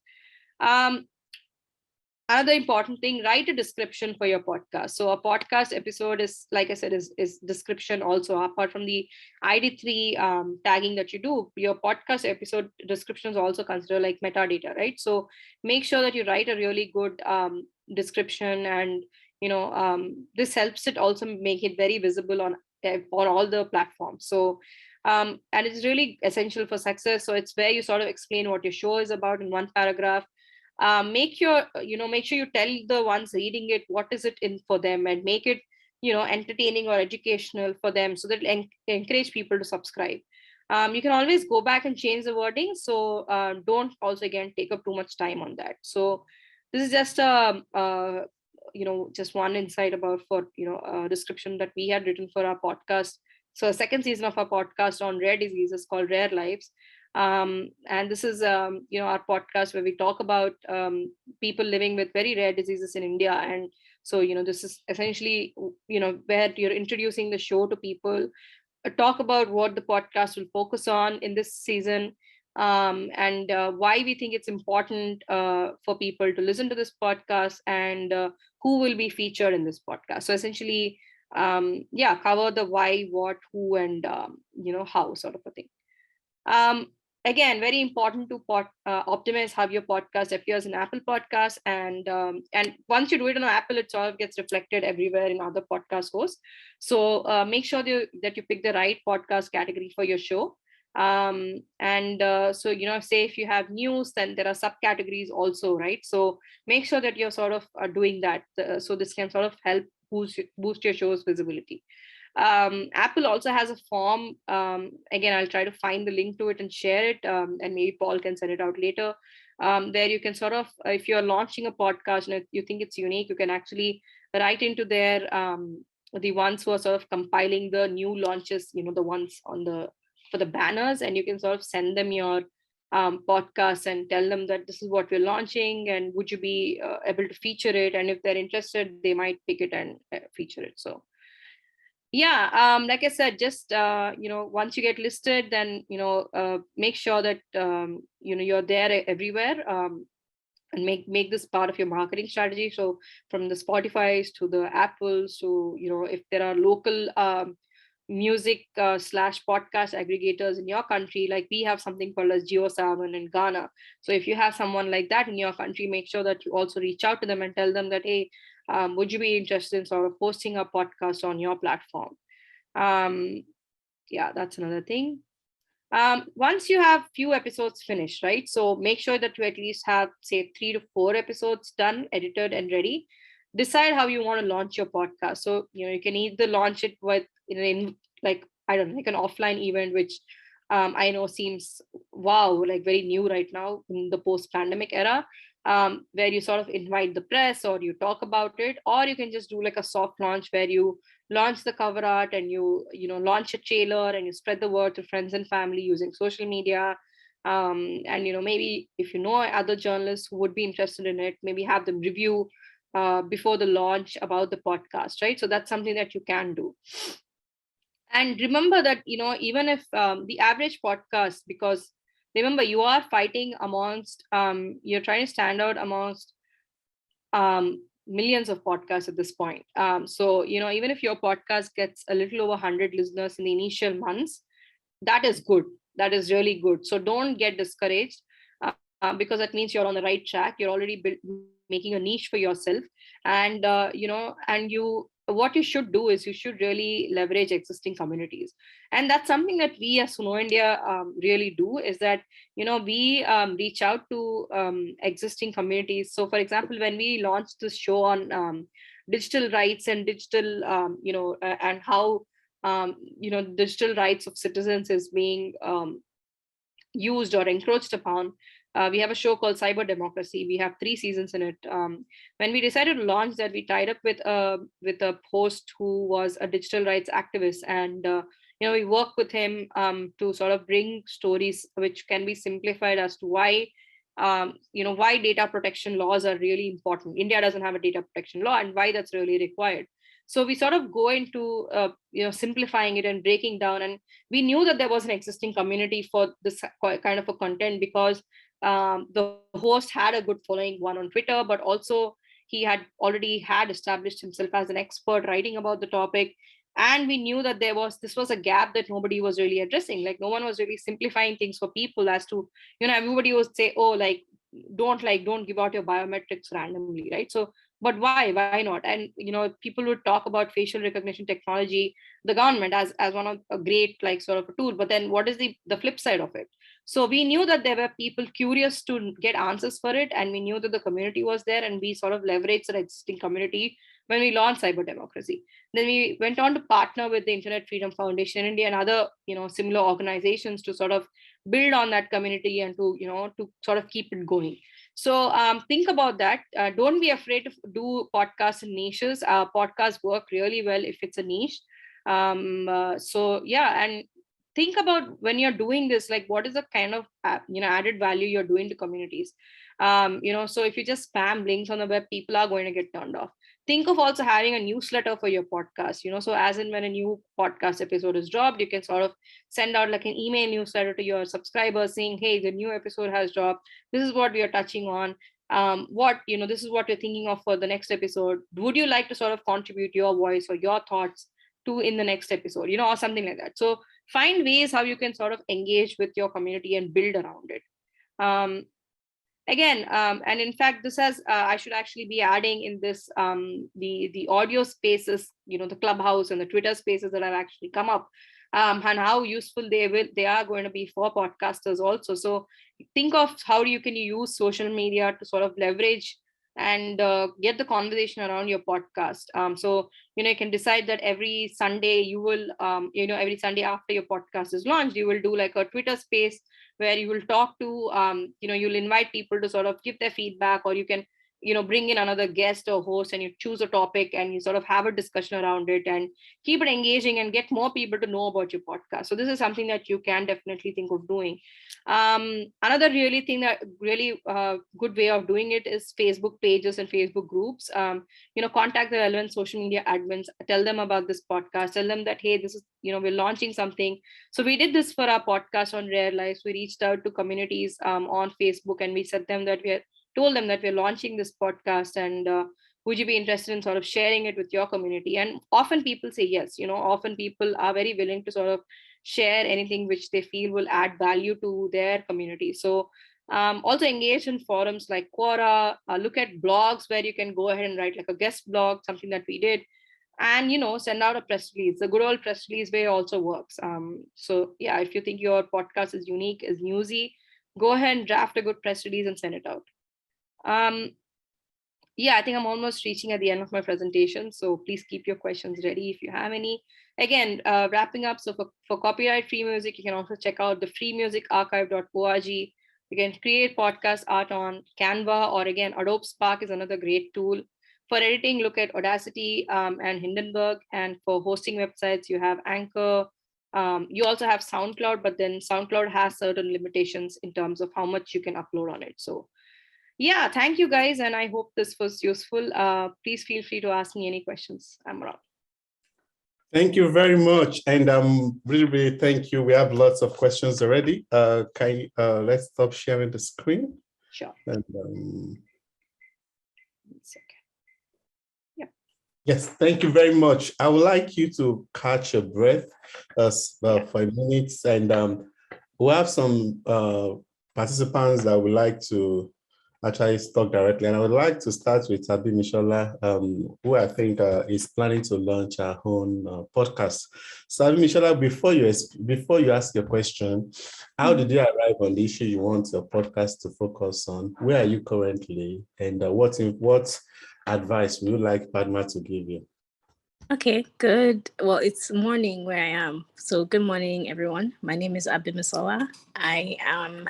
Another important thing, write a description for your podcast. So a podcast episode is, like I said, is description also. Apart from the ID3 tagging that you do, your podcast episode descriptions also consider like metadata, right? So make sure that you write a really good description, and this helps it also make it very visible on all the platforms. So and it's really essential for success. So it's where you sort of explain what your show is about in one paragraph. Make sure you tell the ones reading it what is it in for them, and make it entertaining or educational for them, so that encourage people to subscribe. You can always go back and change the wording, so don't also again take up too much time on that. So this is just just one insight about for a description that we had written for our podcast. So second season of our podcast on rare diseases called Rare Lives. And this is our podcast where we talk about people living with very rare diseases in India. And so this is essentially where you're introducing the show to people, talk about what the podcast will focus on in this season, and why we think it's important for people to listen to this podcast, and who will be featured in this podcast. So essentially cover the why, what, who, and how, sort of a thing. Again, very important to optimize how your podcast appears in Apple Podcasts, and once you do it on Apple, it sort of gets reflected everywhere in other podcast hosts. So make sure that you pick the right podcast category for your show. So say if you have news, then there are subcategories also, right? So make sure that you're sort of doing that, so this can sort of help boost your show's visibility. Apple also has a form. Again, I'll try to find the link to it and share it, and maybe Paul can send it out later, where you can sort of, if you're launching a podcast and if you think it's unique, you can actually write into there the ones who are sort of compiling the new launches, the ones for the banners, and you can sort of send them your podcast and tell them that this is what we're launching, and would you be able to feature it? And if they're interested, they might pick it and feature it. So yeah, like I said, just once you get listed, then make sure that you're there everywhere, and make this part of your marketing strategy. So from the Spotify's to the Apples to if there are local music slash podcast aggregators in your country. Like we have something called as Geo7 in Ghana. So if you have someone like that in your country, make sure that you also reach out to them and tell them that, hey, would you be interested in sort of hosting a podcast on your platform? um, yeah, that's another thing. Once you have few episodes finished, right? So make sure that you at least have, say, 3 to 4 episodes done, edited and ready. Decide how you want to launch your podcast. So, you can either launch it with like, I don't know, like an offline event, which I know seems wow, like very new right now in the post-pandemic era, where you sort of invite the press or you talk about it, or you can just do like a soft launch where you launch the cover art and launch a trailer and you spread the word to friends and family using social media. And maybe if you know other journalists who would be interested in it, maybe have them review before the launch about the podcast, right? So that's something that you can do. And remember that even if the average podcast, because remember, you are fighting amongst you're trying to stand out amongst millions of podcasts at this point. So even if your podcast gets a little over 100 listeners in the initial months, that is good. That is really good. So don't get discouraged, because that means you're on the right track. You're already making a niche for yourself. And what you should do is you should really leverage existing communities. And that's something that we as Suno India really do, is that we reach out to existing communities. So for example, when we launched this show on digital rights and digital and how digital rights of citizens is being used or encroached upon. We have a show called Cyber Democracy. We have 3 seasons in it. When we decided to launch that, we tied up with a host who was a digital rights activist, and we worked with him to sort of bring stories which can be simplified as to why why data protection laws are really important. India doesn't have a data protection law, and why that's really required. So we sort of go into simplifying it and breaking down, and we knew that there was an existing community for this kind of a content, because the host had a good following, one on Twitter, but also he had already had established himself as an expert writing about the topic. And we knew that this was a gap that nobody was really addressing. Like no one was really simplifying things for people, as to everybody would say, oh, don't give out your biometrics randomly, right? So but why not? And people would talk about facial recognition technology, the government, as one of a great like sort of a tool, but then what is the flip side of it? So we knew that there were people curious to get answers for it, and we knew that the community was there, and we sort of leveraged the existing community when we launched Cyber Democracy. Then we went on to partner with the Internet Freedom Foundation in India and other similar organizations to sort of build on that community and to sort of keep it going. So think about that. Don't be afraid to do podcasts in niches. Podcasts work really well if it's a niche. So yeah, and think about when you're doing this, like what is the kind of added value you're doing to communities. So if you just spam links on the web, people are going to get turned off. Think of also having a newsletter for your podcast. So as in when a new podcast episode is dropped, you can sort of send out like an email newsletter to your subscribers saying, hey, the new episode has dropped, this is what we are touching on, this is what we're thinking of for the next episode. Would you like to sort of contribute your voice or your thoughts to in the next episode, or something like that. So find ways how you can sort of engage with your community and build around it. Again, and in fact, this has I should actually be adding in this the audio spaces, the Clubhouse and the Twitter spaces that have actually come up, and how useful they are going to be for podcasters also. So think of how you can use social media to sort of leverage and get the conversation around your podcast. So you can decide that every Sunday you will every Sunday after your podcast is launched, you will do like a Twitter space where you will talk to you'll invite people to sort of give their feedback, or you can bring in another guest or host, and you choose a topic and you sort of have a discussion around it and keep it engaging and get more people to know about your podcast. So this is something that you can definitely think of doing. Another really good way of doing it is Facebook pages and Facebook groups. Contact the relevant social media admins, tell them about this podcast, tell them that, hey, this is we're launching something. So we did this for our podcast on Rare Lives. We reached out to communities on Facebook, and we told them that we're launching this podcast, and would you be interested in sort of sharing it with your community? And often people say yes. Often people are very willing to sort of share anything which they feel will add value to their community. So also engage in forums like Quora, look at blogs where you can go ahead and write like a guest blog, something that we did, and send out a press release. The good old press release way also works. So yeah, if you think your podcast is unique, is newsy, go ahead and draft a good press release and send it out. Yeah, I think I'm almost reaching at the end of my presentation, so please keep your questions ready if you have any. Again, wrapping up, so for copyright free music, you can also check out the freemusicarchive.org. You can create podcast art on Canva, or again, Adobe Spark is another great tool. For editing, look at Audacity and Hindenburg. And for hosting websites, you have Anchor. You also have SoundCloud, but then SoundCloud has certain limitations in terms of how much you can upload on it. So yeah, thank you guys. And I hope this was useful. Please feel free to ask me any questions. I'm around. Thank you very much. And really thank you. We have lots of questions already. Let's stop sharing the screen. Sure. And, 1 second. Yeah. Yes, thank you very much. I would like you to catch your breath for a minute. And we'll have some participants that would like to actually talk directly. And I would like to start with Abi Mishola, who I think is planning to launch her own podcast. So Abi Mishola, before you ask your question, how did you arrive on the issue you want your podcast to focus on? Where are you currently? And what advice would you like Padma to give you? Okay, good. Well, it's morning where I am. So good morning, everyone. My name is Abi Mishola. I am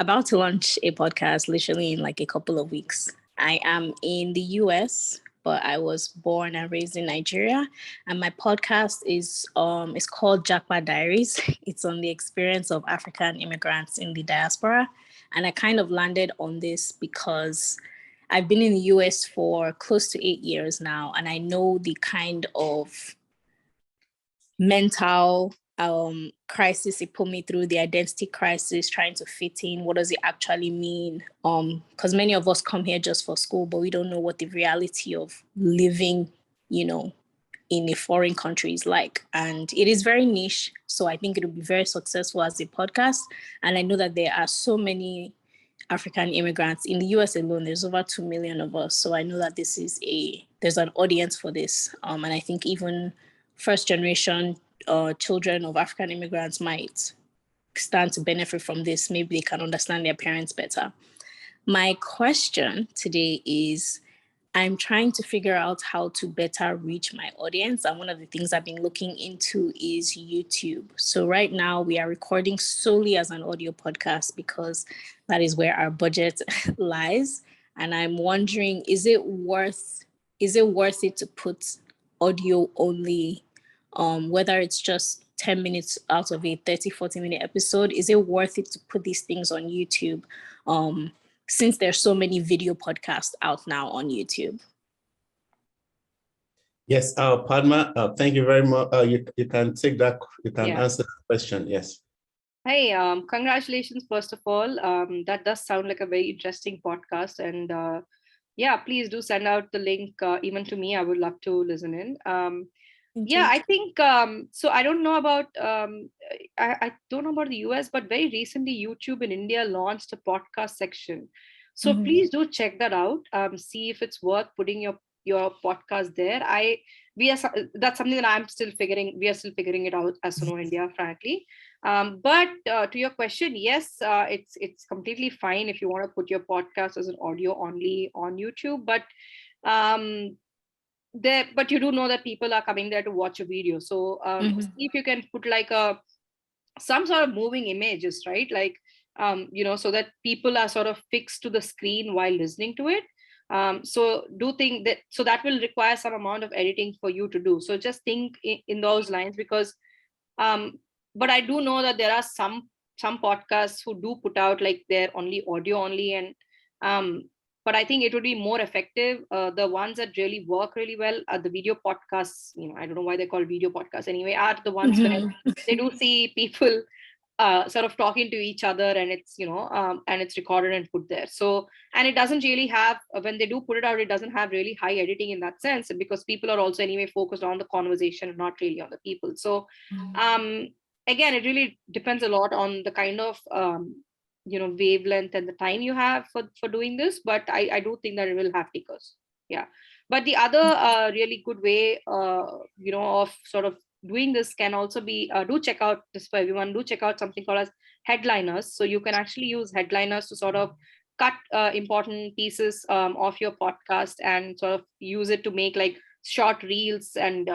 about to launch a podcast literally in like a couple of weeks. I am in the US, but I was born and raised in Nigeria. And my podcast is called Japa Diaries. It's on the experience of African immigrants in the diaspora. And I kind of landed on this because I've been in the US for close to 8 years now, and I know the kind of mental crisis it put me through, the identity crisis, trying to fit in. What does it actually mean? Because many of us come here just for school, but we don't know what the reality of living, in a foreign country is like. And it is very niche, so I think it'll be very successful as a podcast. And I know that there are so many African immigrants in the US alone. There's over 2 million of us. So I know that there's an audience for this. And I think even first generation children of African immigrants might stand to benefit from this. Maybe they can understand their parents better. My question today is, I'm trying to figure out how to better reach my audience. And one of the things I've been looking into is YouTube. So right now we are recording solely as an audio podcast because that is where our budget lies. And I'm wondering, is it worth it to put audio only, whether it's just 10 minutes out of a 30, 40-minute episode? Is it worth it to put these things on YouTube? Since there's so many video podcasts out now on YouTube. Yes, Padma, thank you very much. You can take that, you can answer the question, yes. Hey, congratulations, first of all. That does sound like a very interesting podcast. And yeah, please do send out the link even to me. I would love to listen in. I think, so I don't know about, I don't know about the US, but very recently YouTube in India launched a podcast section. So please do check that out. See if it's worth putting your podcast there. That's something that we are still figuring it out as Suno India, frankly. But to your question, yes, it's completely fine if you want to put your podcast as an audio only on YouTube, but you do know that people are coming there to watch a video. So see if you can put like some sort of moving images, right? Like, so that people are sort of fixed to the screen while listening to it. So do think that, so that will require some amount of editing for you to do. So just think in those lines, because, but I do know that there are some podcasts who do put out like they're only audio only, and but I think it would be more effective. The ones that really work really well are the video podcasts. I don't know why they're called video podcasts anyway, are the ones where they do see people sort of talking to each other, and it's and it's recorded and put there. So, and it doesn't really have, when they do put it out, it doesn't have really high editing in that sense, because people are also anyway focused on the conversation and not really on the people. So again, it really depends a lot on the kind of wavelength and the time you have for doing this, but I do think that it will have takers. Yeah. But the other really good way of sort of doing this can also be, do check out this for everyone, do check out something called as headliners. So you can actually use headliners to sort of cut important pieces of your podcast and sort of use it to make like short reels and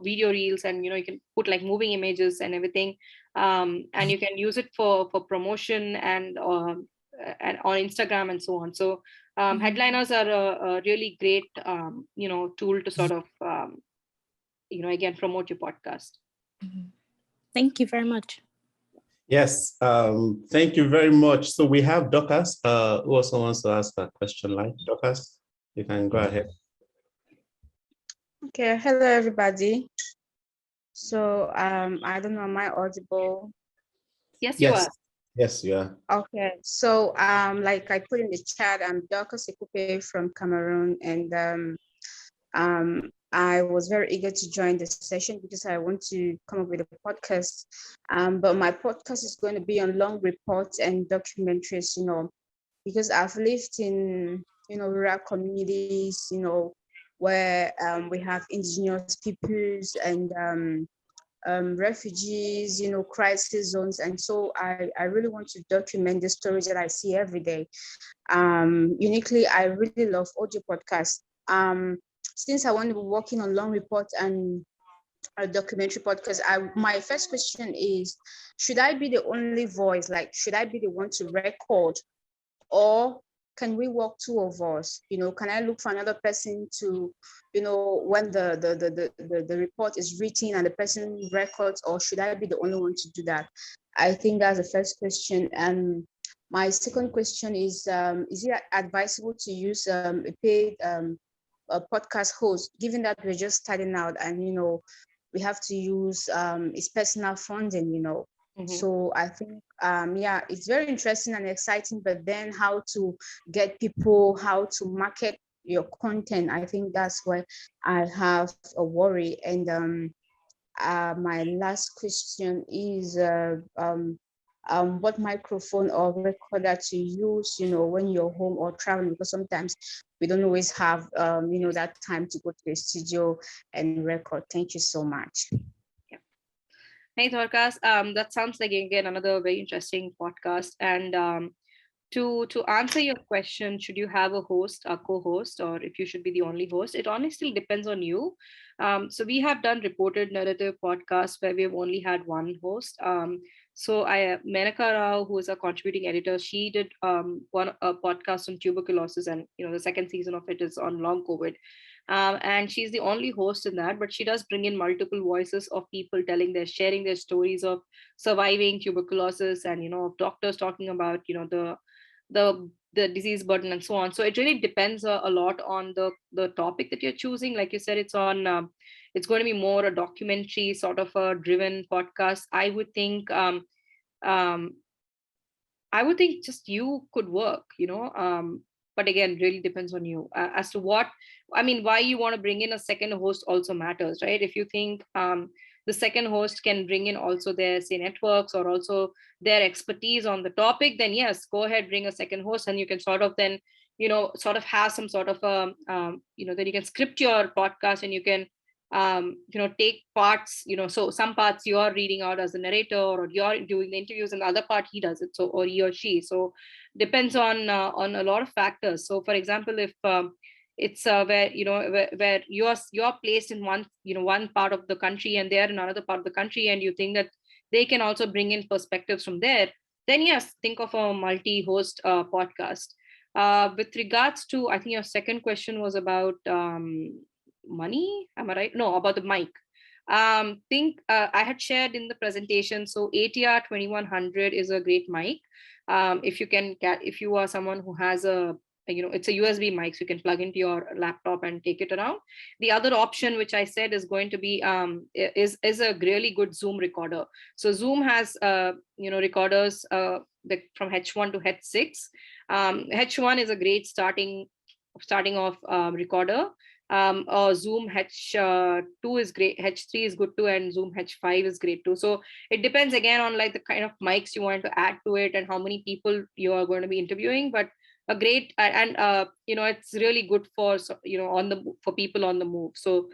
video reels, and you can put like moving images and everything, and you can use it for promotion and on Instagram and so on. So headliners are a really great tool to sort of again promote your podcast. Thank you very much. Yes, thank you very much. So we have Dorcas, who also wants to ask a question. Like Dorcas, you can go ahead. Okay, hello everybody. So I don't know, am I audible? Yes, you are. Yes, you are. Okay, so like I put in the chat, I'm Dorcas Ekupe from Cameroon, and I was very eager to join this session because I want to come up with a podcast. But my podcast is going to be on long reports and documentaries, because I've lived in rural communities, where we have indigenous peoples and refugees, crisis zones. And so I really want to document the stories that I see every day. Uniquely, I really love audio podcasts. Since I want to be working on long reports and a documentary podcast, my first question is, should I be the only voice? Like, should I be the one to record, or can we work two of us? Can I look for another person to, when the report is written and the person records, or should I be the only one to do that? I think that's the first question. And my second question is it advisable to use a paid a podcast host, given that we're just starting out and we have to use his personal funding, Mm-hmm. So I think it's very interesting and exciting, but then how to get people, how to market your content, I think that's where I have a worry. And my last question is what microphone or recorder to use, when you're home or traveling, because sometimes we don't always have, that time to go to the studio and record. Thank you so much. Yeah. Hey, Dorcas. That sounds like, again, another very interesting podcast. And to answer your question, should you have a host, a co-host, or if you should be the only host, it honestly depends on you. So we have done reported narrative podcasts where we've only had one host. So Menaka Rao, who is a contributing editor, she did a podcast on tuberculosis, and the second season of it is on long COVID. And she's the only host in that, but she does bring in multiple voices of people sharing their stories of surviving tuberculosis, and of doctors talking about the disease burden and so on. So it really depends a lot on the topic that you're choosing. Like you said, it's going to be more a documentary sort of a driven podcast. I would think just you could work, but again, really depends on you as to why you want to bring in a second host also matters, right? If you think the second host can bring in also their, say, networks or also their expertise on the topic, then yes, go ahead, bring a second host, and you can sort of then, sort of have some sort of then you can script your podcast, and you can take parts, so some parts you're reading out as a narrator, or you're doing the interviews, and the other part he does it, so, or he or she. So depends on a lot of factors. So for example, if it's where where you're placed in one part of the country and they're in another part of the country, and you think that they can also bring in perspectives from there, then yes, think of a multi-host podcast. With regards to, I think your second question was about money, am I right? No, about the mic. I had shared in the presentation, so ATR 2100 is a great mic. If you are someone who has a it's a USB mic, so you can plug into your laptop and take it around. The other option, which I said is going to be is a really good Zoom recorder. So Zoom has recorders from H1 to H6. H1 is a great starting off recorder. Zoom H2 is great, H3 is good too, and Zoom H5 is great too. So it depends again on like the kind of mics you want to add to it and how many people you are going to be interviewing. But a great and it's really good for for people on the move. So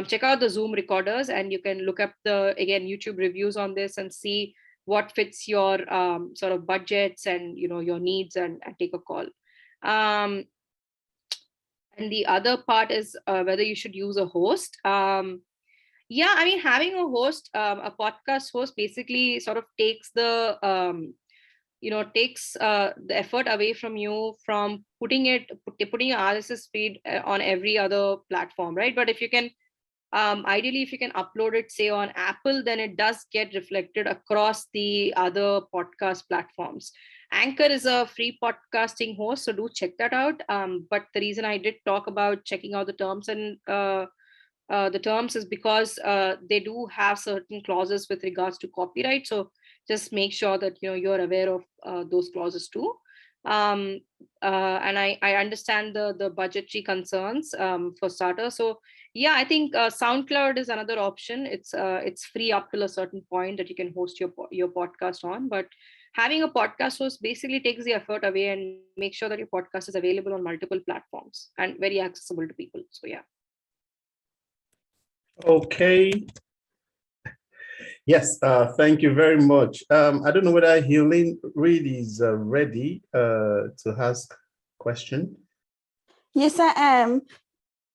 check out the Zoom recorders, and you can look up the YouTube reviews on this and see what fits your sort of budgets and your needs, and take a call. And the other part is whether you should use a host. Yeah, I mean, having a host, a podcast host, basically sort of takes the effort away from you from putting your RSS feed on every other platform, right? But if you can, ideally, if you can upload it, say on Apple, then it does get reflected across the other podcast platforms. Anchor is a free podcasting host, so do check that out. But the reason I did talk about checking out the terms and the terms is because they do have certain clauses with regards to copyright. So just make sure that you're aware of those clauses too. And I understand the budgetary concerns for starters. So yeah, I think SoundCloud is another option. It's free up till a certain point that you can host your podcast on. But having a podcast host basically takes the effort away and make sure that your podcast is available on multiple platforms and very accessible to people. So yeah. Okay. Yes, thank you very much. I don't know whether Elaine Reed is ready to ask question. Yes, I am.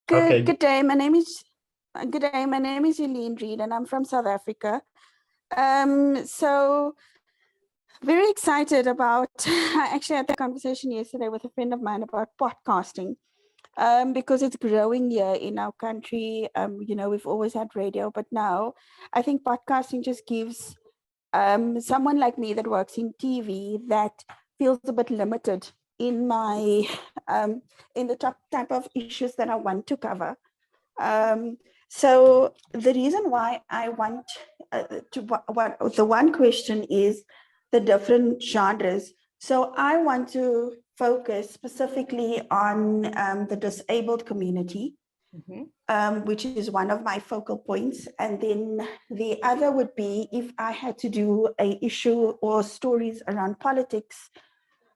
Good day. My name is Elaine Reed, and I'm from South Africa. So very excited about. I actually had a conversation yesterday with a friend of mine about podcasting. Because it's growing here in our country. We've always had radio, but now I think podcasting just gives someone like me that works in TV that feels a bit limited in my in the type of issues that I want to cover. So the reason why I want the one question is the different genres. So I want to focus specifically on the disabled community, which is one of my focal points. And then the other would be if I had to do an issue or stories around politics.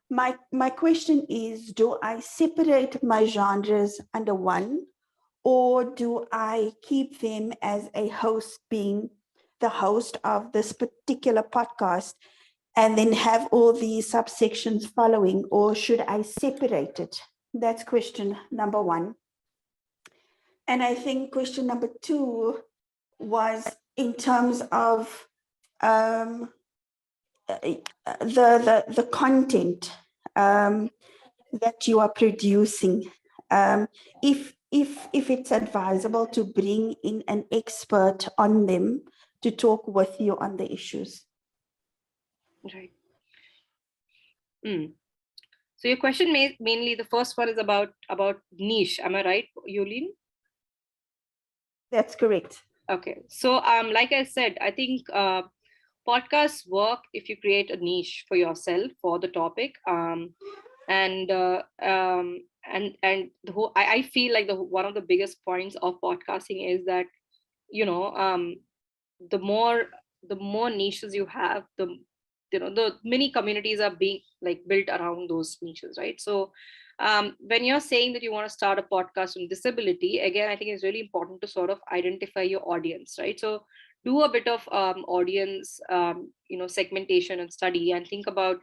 My question is, do I separate my genres under one, or do I keep them as a host, being the host of this particular podcast, and then have all these subsections following, or should I separate it? That's question number one. And I think question number two was in terms of the content that you are producing. If it's advisable to bring in an expert on them to talk with you on the issues. Right. So your question mainly, the first one is about niche. Am I right, Yulin? That's correct. Okay. So like I said, I think podcasts work if you create a niche for yourself for the topic. And the whole, I feel like one of the biggest points of podcasting is that the more niches you have, the many communities are being like built around those niches, right? So when you're saying that you want to start a podcast on disability, again, I think it's really important to sort of identify your audience, right? So do a bit of audience segmentation and study, and think about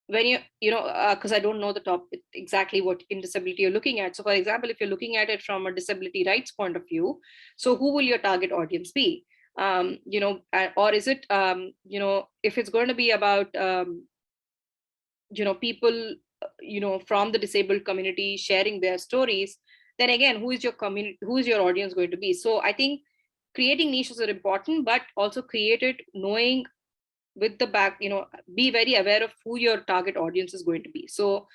when because I don't know the topic exactly what in disability you're looking at. So for example, if you're looking at it from a disability rights point of view, so who will your target audience be? Or is it if it's going to be about people from the disabled community sharing their stories, then again, who is your community, who is your audience going to be? So I think creating niches are important, but also create it knowing with the back, be very aware of who your target audience is going to be. So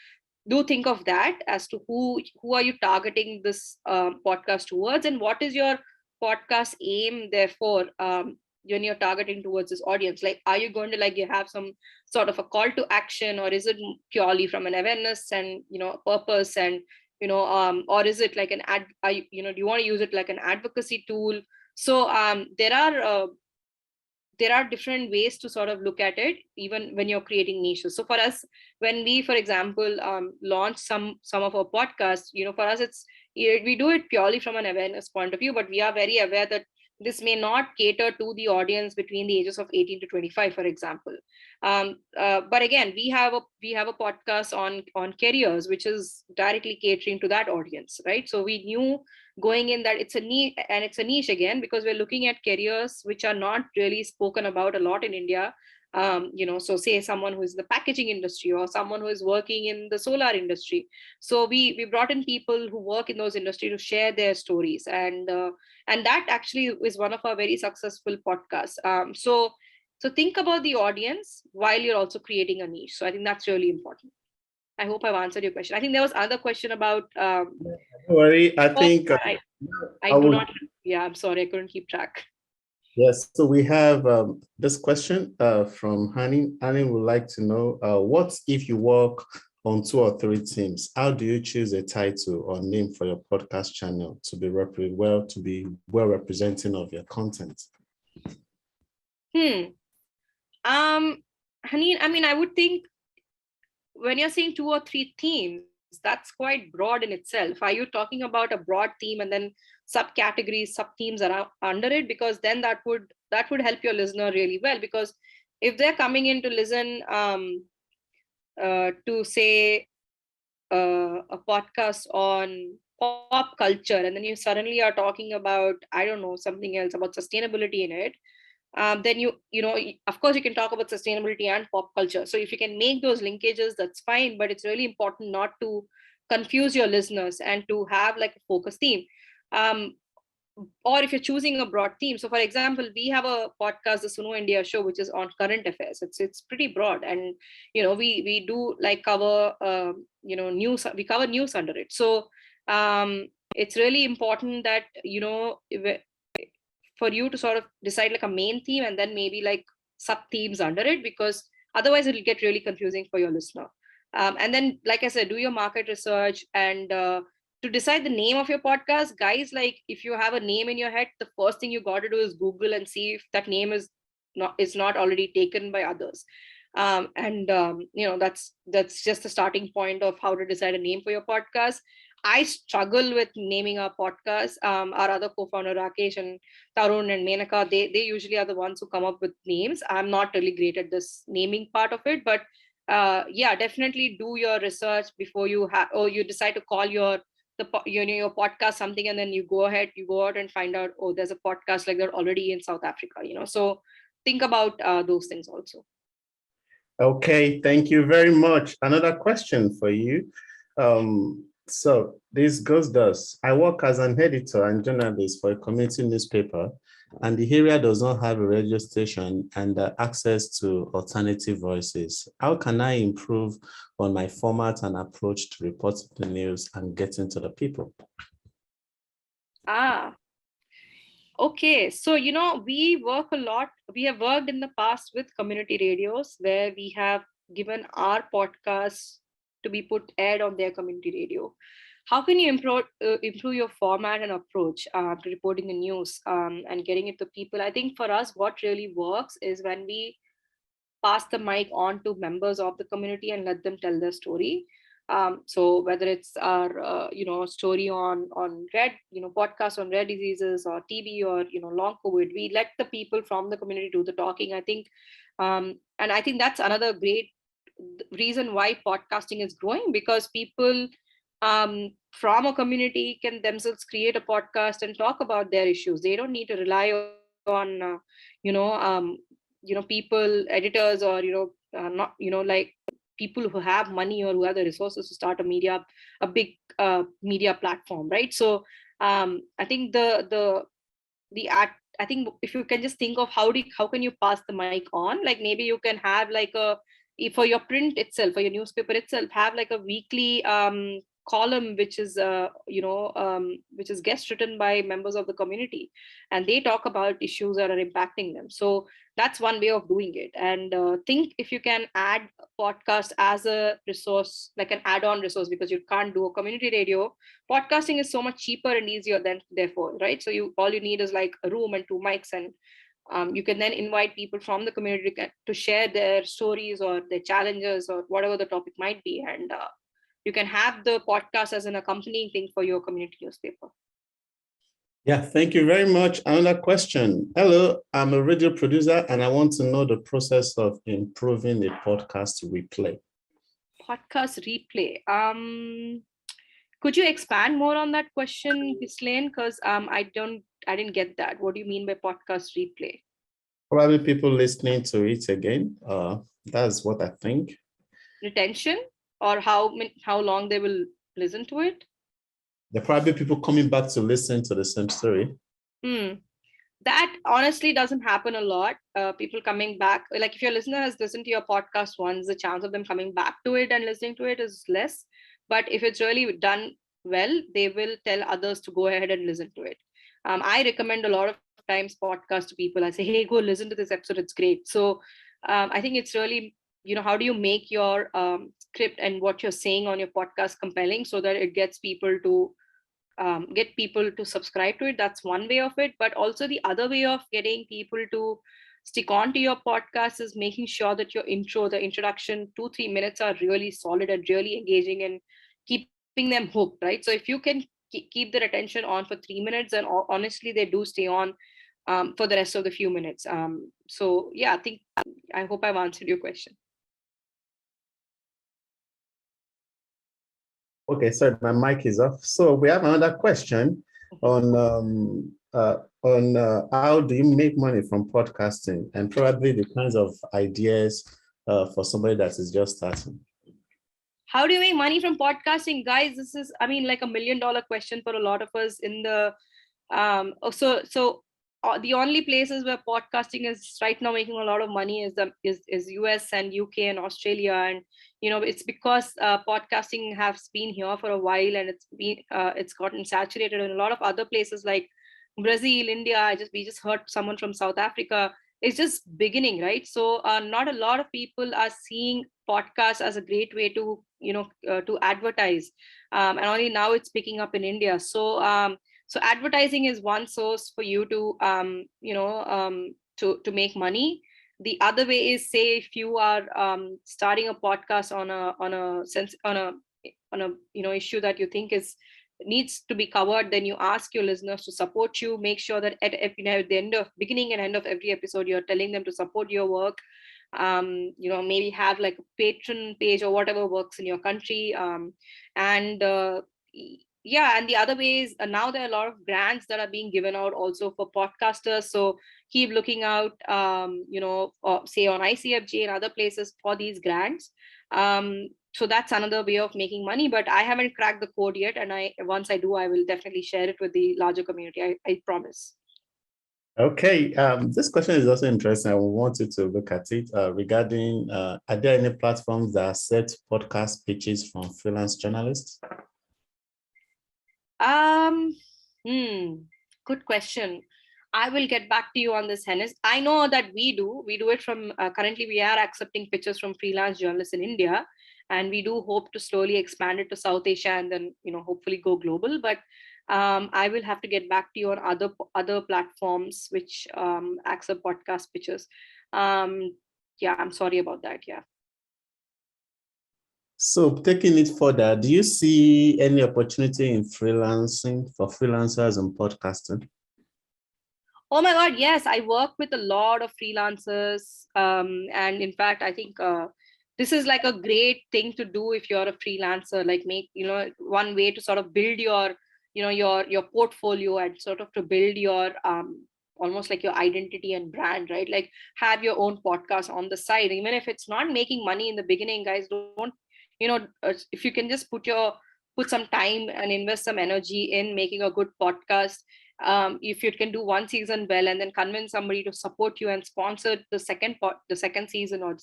do think of that as to who are you targeting this podcast towards, and what is your podcast aim therefore, when you're targeting towards this audience. Like, are you going to like you have some sort of a call to action, or is it purely from an awareness and purpose, and or is it like an do you want to use it like an advocacy tool? So there are different ways to sort of look at it, even when you're creating niches. So for us, when we, for example, launch some of our podcasts, for us, we do it purely from an awareness point of view, but we are very aware that this may not cater to the audience between the ages of 18 to 25, for example. But again, we have a podcast on careers, which is directly catering to that audience, right? So we knew going in that it's a niche again, because we're looking at careers which are not really spoken about a lot in India. So say someone who is in the packaging industry, or someone who is working in the solar industry. So we brought in people who work in those industries to share their stories, and that actually is one of our very successful podcasts. So think about the audience while you're also creating a niche. So I think that's really important. I hope I've answered your question. I think there was another question about. Don't worry, I think I I do would. not. Yeah, I'm sorry, I couldn't keep track. Yes, so we have this question from Hani. Hani would like to know, what if you work on 2 or 3 teams? How do you choose a title or name for your podcast channel to be well representing of your content? Hani, I mean, I would think when you're saying 2 or 3 themes, that's quite broad in itself. Are you talking about a broad theme and then subcategories, sub-themes around under it? Because then that would help your listener really well. Because if they're coming in to listen to say a podcast on pop culture, and then you suddenly are talking about, I don't know, something else about sustainability in it, then of course you can talk about sustainability and pop culture. So if you can make those linkages, that's fine, but it's really important not to confuse your listeners and to have like a focus theme. Or if you're choosing a broad theme, so for example, we have a podcast, the Suno India Show, which is on current affairs. It's pretty broad, and we do like cover news. We cover news under it. So it's really important that for you to sort of decide like a main theme and then maybe like sub themes under it, because otherwise it'll get really confusing for your listener. And then, like I said, do your market research, and to decide the name of your podcast, guys, like if you have a name in your head, the first thing you got to do is Google and see if that name is not already taken by others. That's just the starting point of how to decide a name for your podcast. I struggle with naming our podcast. Our other co-founder Rakesh and Tarun and Menaka, they usually are the ones who come up with names. I'm not really great at this naming part of it, but yeah, definitely do your research before you you decide to call your podcast something, and then you go out and find out, oh, there's a podcast like that already in South Africa. So think about those things also. Okay, thank you very much. Another question for you. So this goes thus: I work as an editor and journalist for a community newspaper, and the area does not have a radio station and access to alternative voices. How can I improve on my format and approach to reporting the news and getting to the people? Okay, so we work a lot. We have worked in the past with community radios where we have given our podcasts to be aired on their community radio. How can you improve your format and approach to reporting the news and getting it to people? I think for us, what really works is when we pass the mic on to members of the community and let them tell their story. So whether it's our story on red, podcast on rare diseases or TB or long COVID, we let the people from the community do the talking. I think, and I think that's another great reason why podcasting is growing, because people from a community can themselves create a podcast and talk about their issues. They don't need to rely on people, editors, or not like people who have money or who have the resources to start a big media platform, right? So I think I think if you can just think of how can you pass the mic on, like maybe you can have like a for your print itself, for your newspaper itself, have like a weekly column which is which is guest written by members of the community, and they talk about issues that are impacting them. So that's one way of doing it. And think if you can add podcast as a resource, like an add-on resource, because you can't do a community radio. Podcasting is so much cheaper and easier than, therefore, right? So you all you need is like a room and 2 mics, and you can then invite people from the community to share their stories or their challenges or whatever the topic might be. And you can have the podcast as an accompanying thing for your community newspaper. Yeah, thank you very much. Another question. Hello, I'm a radio producer and I want to know the process of improving a podcast replay. Podcast replay. Could you expand more on that question, Ghislaine? Because I didn't get that. What do you mean by podcast replay? Probably people listening to it again. That's what I think. Retention, or how long they will listen to it? There are probably people coming back to listen to the same story. That honestly doesn't happen a lot. People coming back, like if your listener has listened to your podcast once, the chance of them coming back to it and listening to it is less. But if it's really done well, they will tell others to go ahead and listen to it. I recommend a lot of times podcasts to people. I say, hey, go listen to this episode. It's great. So I think it's really, how do you make your script and what you're saying on your podcast compelling so that it gets people to get people to subscribe to it. That's one way of it. But also the other way of getting people to stick on to your podcast is making sure that your the introduction, 2-3 minutes are really solid and really engaging and keeping them hooked, right? So if you can keep their attention on for 3 minutes, and honestly, they do stay on for the rest of the few minutes. So yeah, I hope I've answered your question. Okay, sorry, my mic is off. So we have another question on how do you make money from podcasting, and probably the kinds of ideas for somebody that is just starting. How do you make money from podcasting? Guys, this is, like $1 million question for a lot of us in the, the only places where podcasting is right now making a lot of money is US and UK and Australia. And, it's because podcasting has been here for a while, and it's gotten saturated in a lot of other places like Brazil, India. We just heard someone from South Africa. It's just beginning, right? So not a lot of people are seeing podcasts as a great way to, to advertise. And only now it's picking up in India. So advertising is one source for you to, to make money. The other way is, say, if you are starting a podcast on a issue that you think needs to be covered, then you ask your listeners to support you. Make sure that at the beginning and end of every episode, you're telling them to support your work. Maybe have like a patron page or whatever works in your country. And the other way is now there are a lot of grants that are being given out also for podcasters. So keep looking out, say on ICFJ and other places for these grants. So that's another way of making money, but I haven't cracked the code yet. And once I do, I will definitely share it with the larger community. I promise. Okay, this question is also interesting. I want you to look at it regarding, are there any platforms that accept podcast pitches from freelance journalists? Good question. I will get back to you on this, Hennis. I know that we do it from, currently we are accepting pitches from freelance journalists in India, and we do hope to slowly expand it to South Asia and then, hopefully go global. But I will have to get back to you on other platforms which accept podcast pitches. I'm sorry about that. Yeah. So taking it further, do you see any opportunity in freelancing for freelancers and podcasting? Oh my God, yes. I work with a lot of freelancers. And in fact, I think this is like a great thing to do if you're a freelancer, like make, one way to sort of build your, your portfolio and sort of to build your almost like your identity and brand, right? Like have your own podcast on the side, even if it's not making money in the beginning. Guys, don't, if you can just put some time and invest some energy in making a good podcast. If you can do one season well and then convince somebody to support you and sponsor the second season or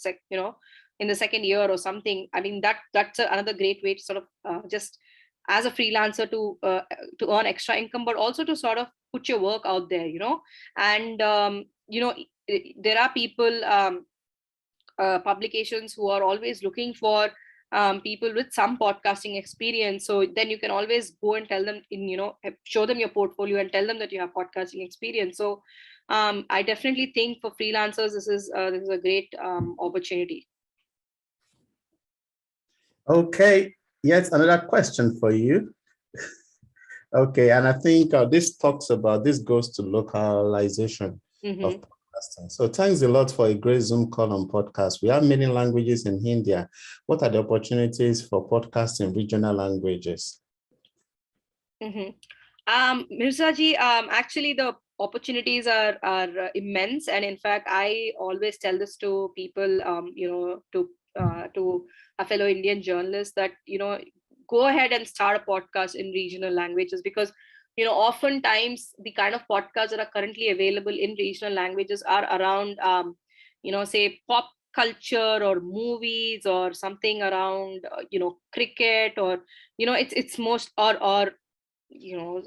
in the second year or something. I mean, that's another great way to sort of just as a freelancer to earn extra income, but also to sort of put your work out there, and there are people, publications who are always looking for people with some podcasting experience. So then you can always go and tell them show them your portfolio and tell them that you have podcasting experience. So I definitely think for freelancers, this is a great opportunity. Okay, yet another question for you. Okay, and I think this goes to localization of podcasting. So thanks a lot for a great Zoom call on podcast. We have many languages in India. What are the opportunities for podcasting in regional languages? Mirzaji, actually the opportunities are immense, and in fact I always tell this to people, to a fellow Indian journalist, that go ahead and start a podcast in regional languages, because oftentimes the kind of podcasts that are currently available in regional languages are around say pop culture or movies or something around cricket, or it's most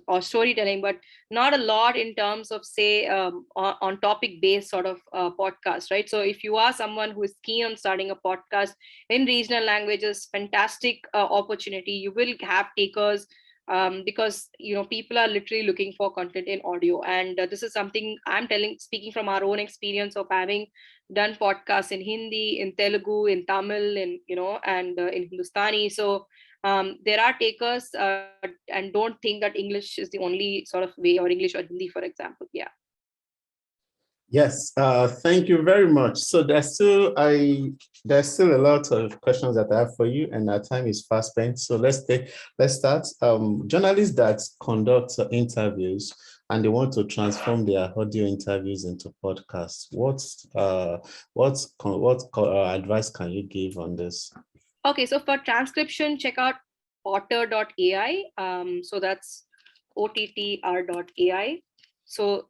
or storytelling, but not a lot in terms of, say, on topic based sort of podcast, right? So if you are someone who is keen on starting a podcast in regional languages, fantastic opportunity. You will have takers, because people are literally looking for content in audio, and this is something I'm speaking from our own experience of having done podcasts in Hindi, in Telugu, in Tamil, and in Hindustani. So there are takers, and don't think that English is the only sort of way, or English or Hindi, for example. Yeah. Yes, thank you very much. So there's still a lot of questions that I have for you, and our time is fast spent. So let's start. Journalists that conduct interviews and they want to transform their audio interviews into podcasts, what advice can you give on this? Okay, so for transcription, check out otter.ai. So that's OTTR.ai. So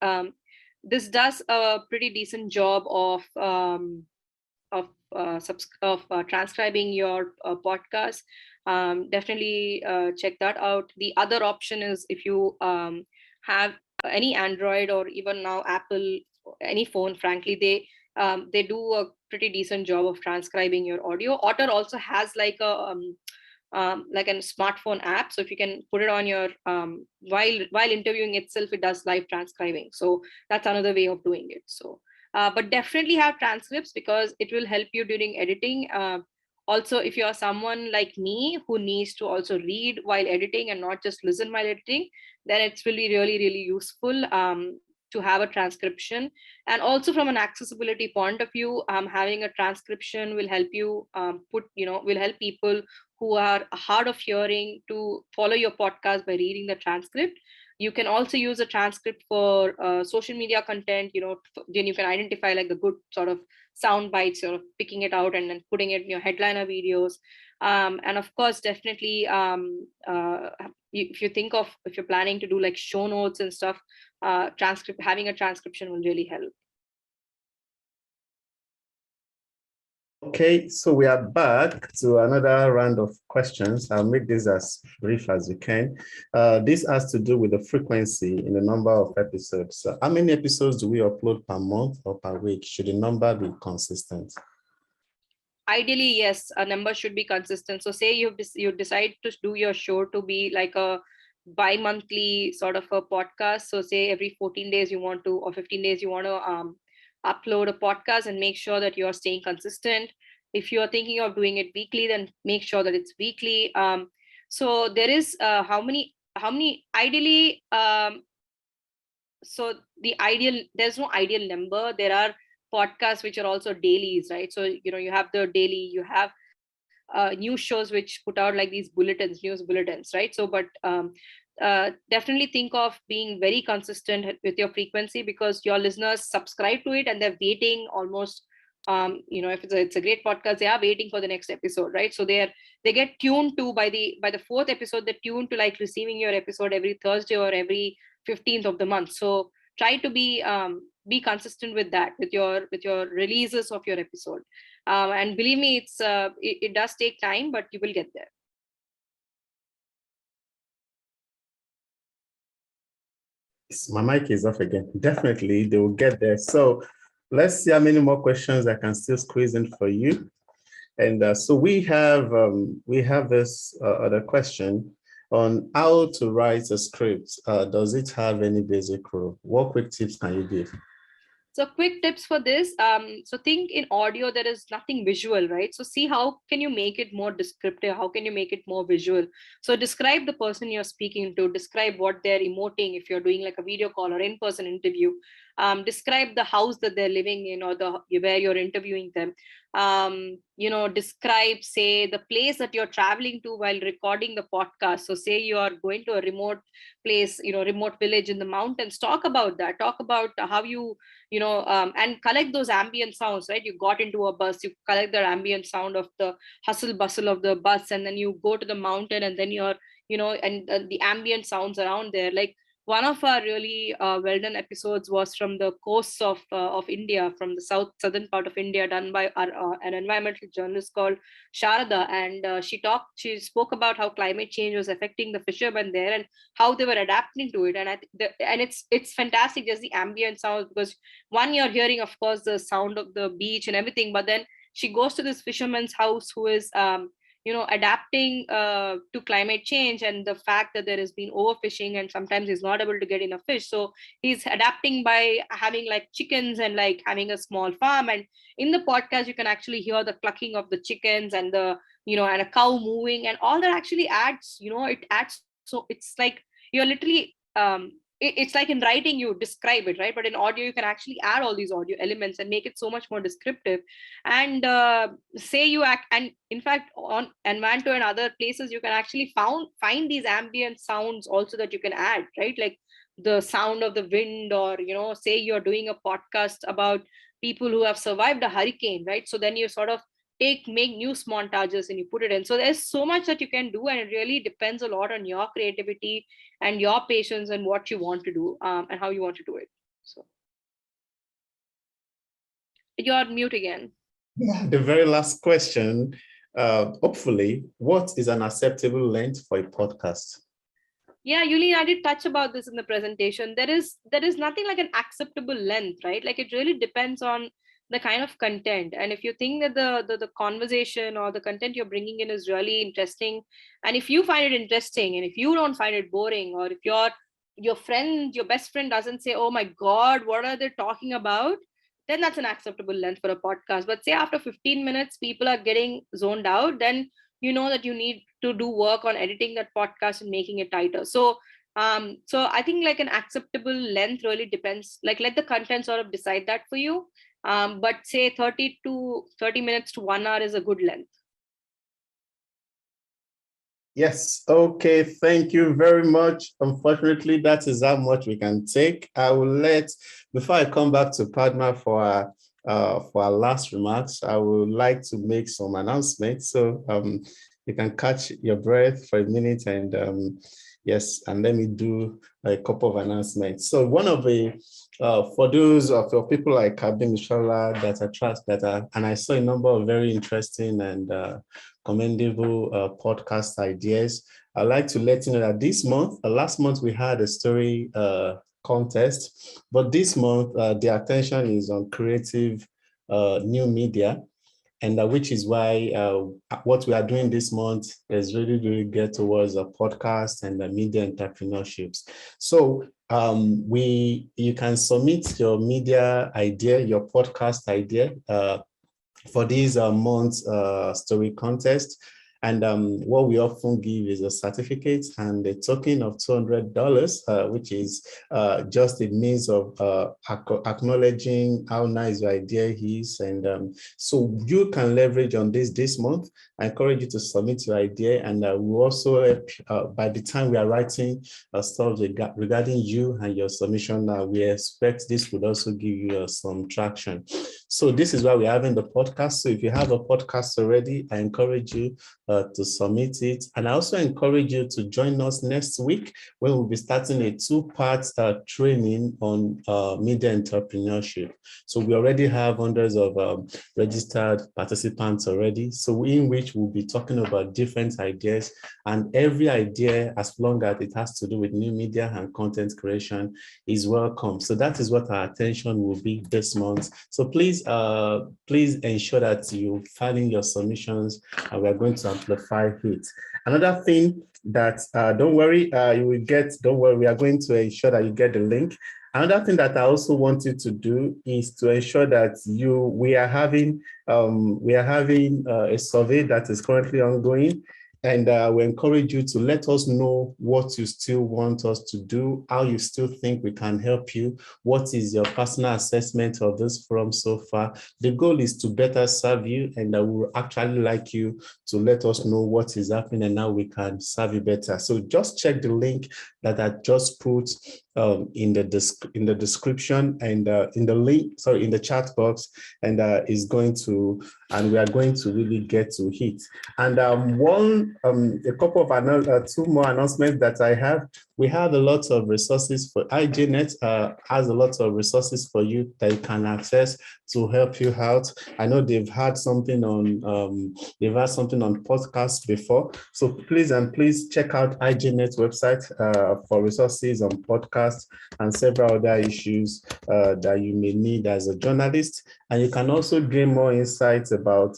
this does a pretty decent job of transcribing your podcast. Definitely check that out. The other option is, if you have any Android or even now Apple, any phone, frankly, they do a pretty decent job of transcribing your audio. Otter also has like a smartphone app, so if you can put it on your while interviewing itself, it does live transcribing. So that's another way of doing it. So but definitely have transcripts, because it will help you during editing. Also, if you're someone like me who needs to also read while editing and not just listen while editing, then it's really really useful to have a transcription. And also from an accessibility point of view, having a transcription will help you will help people who are hard of hearing to follow your podcast by reading the transcript. You can also use a transcript for social media content. Then you can identify like the good sort of sound bites, sort of picking it out and then putting it in your headliner videos. And of course, definitely, if you're planning to do like show notes and stuff, having a transcription will really help. Okay, so we are back to another round of questions. I'll make this as brief as we can. This has to do with the frequency in the number of episodes. So how many episodes do we upload per month or per week? Should the number be consistent? Ideally, yes, a number should be consistent. So say you decide to do your show to be like a bi-monthly sort of a podcast. So say every 14 days you want to, or 15 days you want to upload a podcast, and make sure that you're staying consistent. If you're thinking of doing it weekly, then make sure that it's weekly. So there is how many ideally, so there's no ideal number. There are podcasts which are also dailies, right? So you have the daily, you have news shows which put out like these news bulletins, right? So but definitely think of being very consistent with your frequency, because your listeners subscribe to it and they're waiting almost, if it's a great podcast, they are waiting for the next episode, right? So they get tuned to, by the fourth episode, they're tuned to like receiving your episode every Thursday or every 15th of the month. So try to be be consistent with that, with your releases of your episode. And believe me, it does take time, but you will get there. My mic is off again. Definitely, they will get there. So let's see how many more questions I can still squeeze in for you. And so we have this other question on how to write a script. Does it have any basic rule? What quick tips can you give? So quick tips for this. So think in audio, there is nothing visual, right? So see how can you make it more descriptive? How can you make it more visual? So describe the person you're speaking to, describe what they're emoting if you're doing like a video call or in-person interview. Describe the house that they're living in or where you're interviewing them. Describe, say, the place that you're traveling to while recording the podcast. So say you are going to a remote place, remote village in the mountains. Talk about that. Talk about how you and collect those ambient sounds, right? You got into a bus, you collect the ambient sound of the hustle bustle of the bus, and then you go to the mountain, and then you're, and the ambient sounds around there. Like one of our really well-done episodes was from the coasts of India, from the southern part of India, done by an environmental journalist called Sharada, and she spoke about how climate change was affecting the fishermen there and how they were adapting to it. And it's fantastic, just the ambient sounds, because one, you're hearing, of course, the sound of the beach and everything, but then she goes to this fisherman's house who is adapting to climate change and the fact that there has been overfishing and sometimes he's not able to get enough fish. So he's adapting by having like chickens and like having a small farm. And in the podcast, you can actually hear the clucking of the chickens and and a cow moving, and all that actually adds, it adds. So it's like you're literally it's like in writing you describe it, right? But in audio you can actually add all these audio elements and make it so much more descriptive. And say you act, and in fact on Envanto and other places you can actually find these ambient sounds also that you can add, right? Like the sound of the wind, or say you're doing a podcast about people who have survived a hurricane, right? So then you sort of make news montages and you put it in. So there's so much that you can do, and it really depends a lot on your creativity and your patience and what you want to do, and how you want to do it. So you're mute again. Yeah, the very last question. Hopefully, what is an acceptable length for a podcast? Yeah, Yuli, I did touch about this in the presentation. There is nothing like an acceptable length, right? Like it really depends on the kind of content. And if you think that the conversation or the content you're bringing in is really interesting, and if you find it interesting, and if you don't find it boring, or if your best friend doesn't say, oh my God, what are they talking about? Then that's an acceptable length for a podcast. But say after 15 minutes, people are getting zoned out, then you know that you need to do work on editing that podcast and making it tighter. So I think like an acceptable length really depends, like let the content sort of decide that for you. But say 30 minutes to 1 hour is a good length. Yes. Okay. Thank you very much. Unfortunately, that is how much we can take. Before I come back to Padma for our last remarks, I would like to make some announcements. So you can catch your breath for a minute, and yes, and let me do a couple of announcements. So one of the for those of your people like Kabim Mishala and I saw a number of very interesting and commendable podcast ideas. I'd like to let you know that this month, last month we had a story contest, but this month the attention is on creative new media, and which is why what we are doing this month is really get towards a podcast and media entrepreneurships. So you can submit your media idea, your podcast idea for this month's story contest. And what we often give is a certificate and a token of $200, which is just a means of acknowledging how nice your idea is. And so you can leverage on this month. I encourage you to submit your idea, and we also, by the time we are writing stuff regarding you and your submission, we expect this would also give you some traction. So this is why we're having the podcast. So if you have a podcast already, I encourage you to submit it. And I also encourage you to join us next week when we'll be starting a 2-part training on media entrepreneurship. So we already have hundreds of registered participants already. So in which we'll be talking about different ideas, and every idea, as long as it has to do with new media and content creation, is welcome. So that is what our attention will be this month. So please ensure that you file in your submissions, and we're going to amplify it. Another thing that don't worry, we are going to ensure that you get the link. Another thing that I also want you to do is to ensure that we are having a survey that is currently ongoing. And we encourage you to let us know what you still want us to do, how you still think we can help you, what is your personal assessment of this forum so far. The goal is to better serve you, and we would actually like you to let us know what is happening and how we can serve you better. So just check the link that I just put in the description and in the chat box, and we are going to really get to it. And a couple of two more announcements that I have. We have a lot of resources for IJNet has a lot of resources for you that you can access to help you out. I know they've had something on podcast before. So please check out IJNet's website for resources on podcasts and several other issues that you may need as a journalist. And you can also gain more insights about,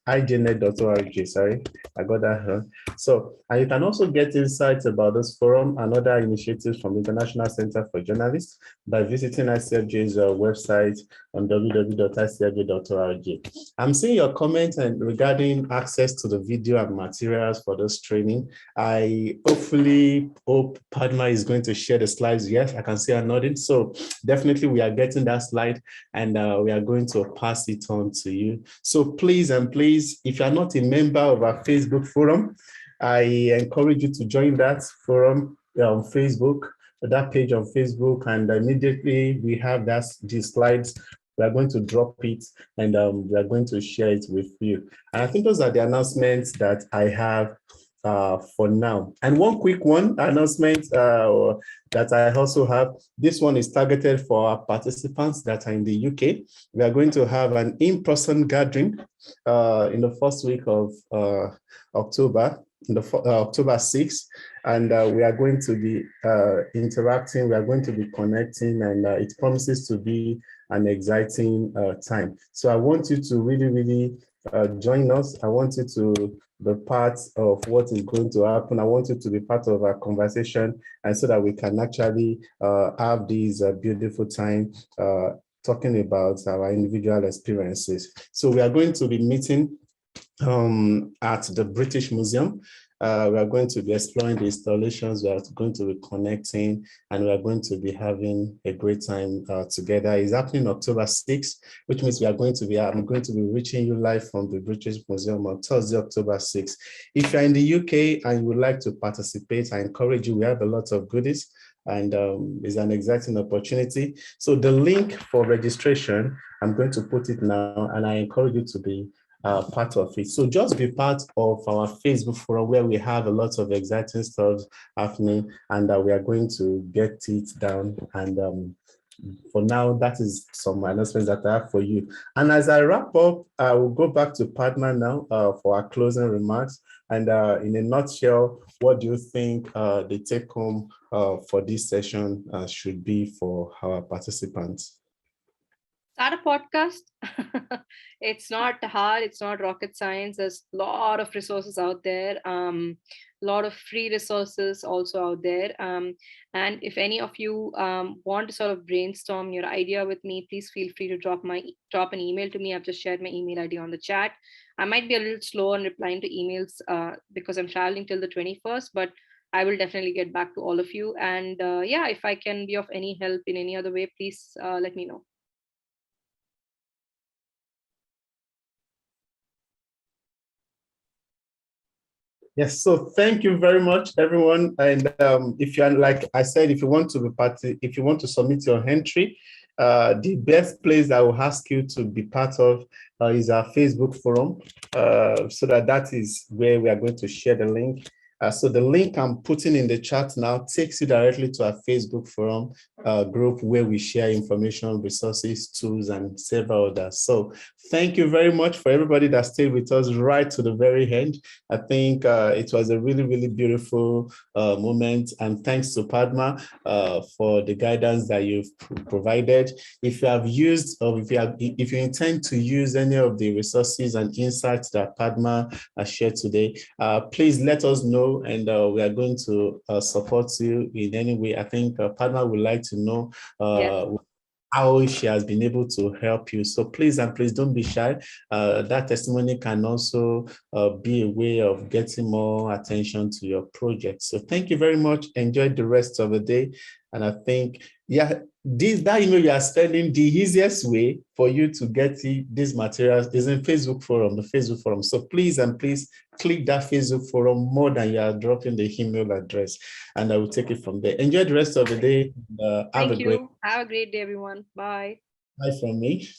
IJNet.org. Sorry, I got that wrong. So, and you can also get insights about this forum and other initiatives from the International Center for Journalists by visiting ICFJ's website on www.icfj.org. I'm seeing your comments regarding access to the video and materials for this training. I hope Padma is going to share the slides. Yes, I can see her nodding. So definitely we are getting that slide, and we are going to pass it on to you. So please, if you are not a member of our Facebook forum, I encourage you to join that forum on Facebook, that page on Facebook, and immediately we have these slides. We are going to drop it, and we are going to share it with you. And I think those are the announcements that I have for now. And one quick announcement that I also have. This one is targeted for our participants that are in the UK. We are going to have an in-person gathering in the first week of October, October 6th, and we are going to be interacting, we are going to be connecting, and it promises to be an exciting time. So I want you to really join us. I want you to be part of what is going to happen. I want you to be part of our conversation, and so that we can actually have these beautiful time talking about our individual experiences. So we are going to be meeting at the British Museum. We are going to be exploring the installations, we are going to be connecting, and we are going to be having a great time together. It's happening October 6th, which means I'm going to be reaching you live from the British Museum on Thursday, October 6th. If you're in the UK and you would like to participate, I encourage you. We have a lot of goodies, and it's an exciting opportunity. So the link for registration, I'm going to put it now, and I encourage you to be part of it. So just be part of our Facebook forum, where we have a lot of exciting stuff happening, and we are going to get it down. And for now, that is some announcements that I have for you. And as I wrap up, I will go back to Padma now for our closing remarks. And in a nutshell, what do you think the take home for this session should be for our participants? Start a podcast. It's not hard. It's not rocket science. There's a lot of resources out there. A lot of free resources also out there. And if any of you want to sort of brainstorm your idea with me, please feel free to drop an email to me. I've just shared my email ID on the chat. I might be a little slow on replying to emails because I'm traveling till the 21st, but I will definitely get back to all of you. And yeah, if I can be of any help in any other way, please let me know. Yes, so thank you very much, everyone. And if you are, like I said, if you want to submit your entry, the best place I will ask you to be part of is our Facebook forum, so that is where we are going to share the link. So the link I'm putting in the chat now takes you directly to our Facebook forum group where we share information, resources, tools, and several others. So thank you very much for everybody that stayed with us right to the very end. I think it was a really, really beautiful moment. And thanks to Padma for the guidance that you've provided. If you have used, or if you intend to use any of the resources and insights that Padma has shared today, please let us know, and we are going to support you in any way. I think Padma would like to know how she has been able to help you. So please, and please don't be shy. That testimony can also be a way of getting more attention to your project. So thank you very much. Enjoy the rest of the day. And I think, that email you are spending, the easiest way for you to get these materials is in the Facebook forum. So please, and please click that Facebook forum more than you are dropping the email address, and I will take it from there. Enjoy the rest of the day. Thank you. Have a great day, everyone. Bye. Bye from me.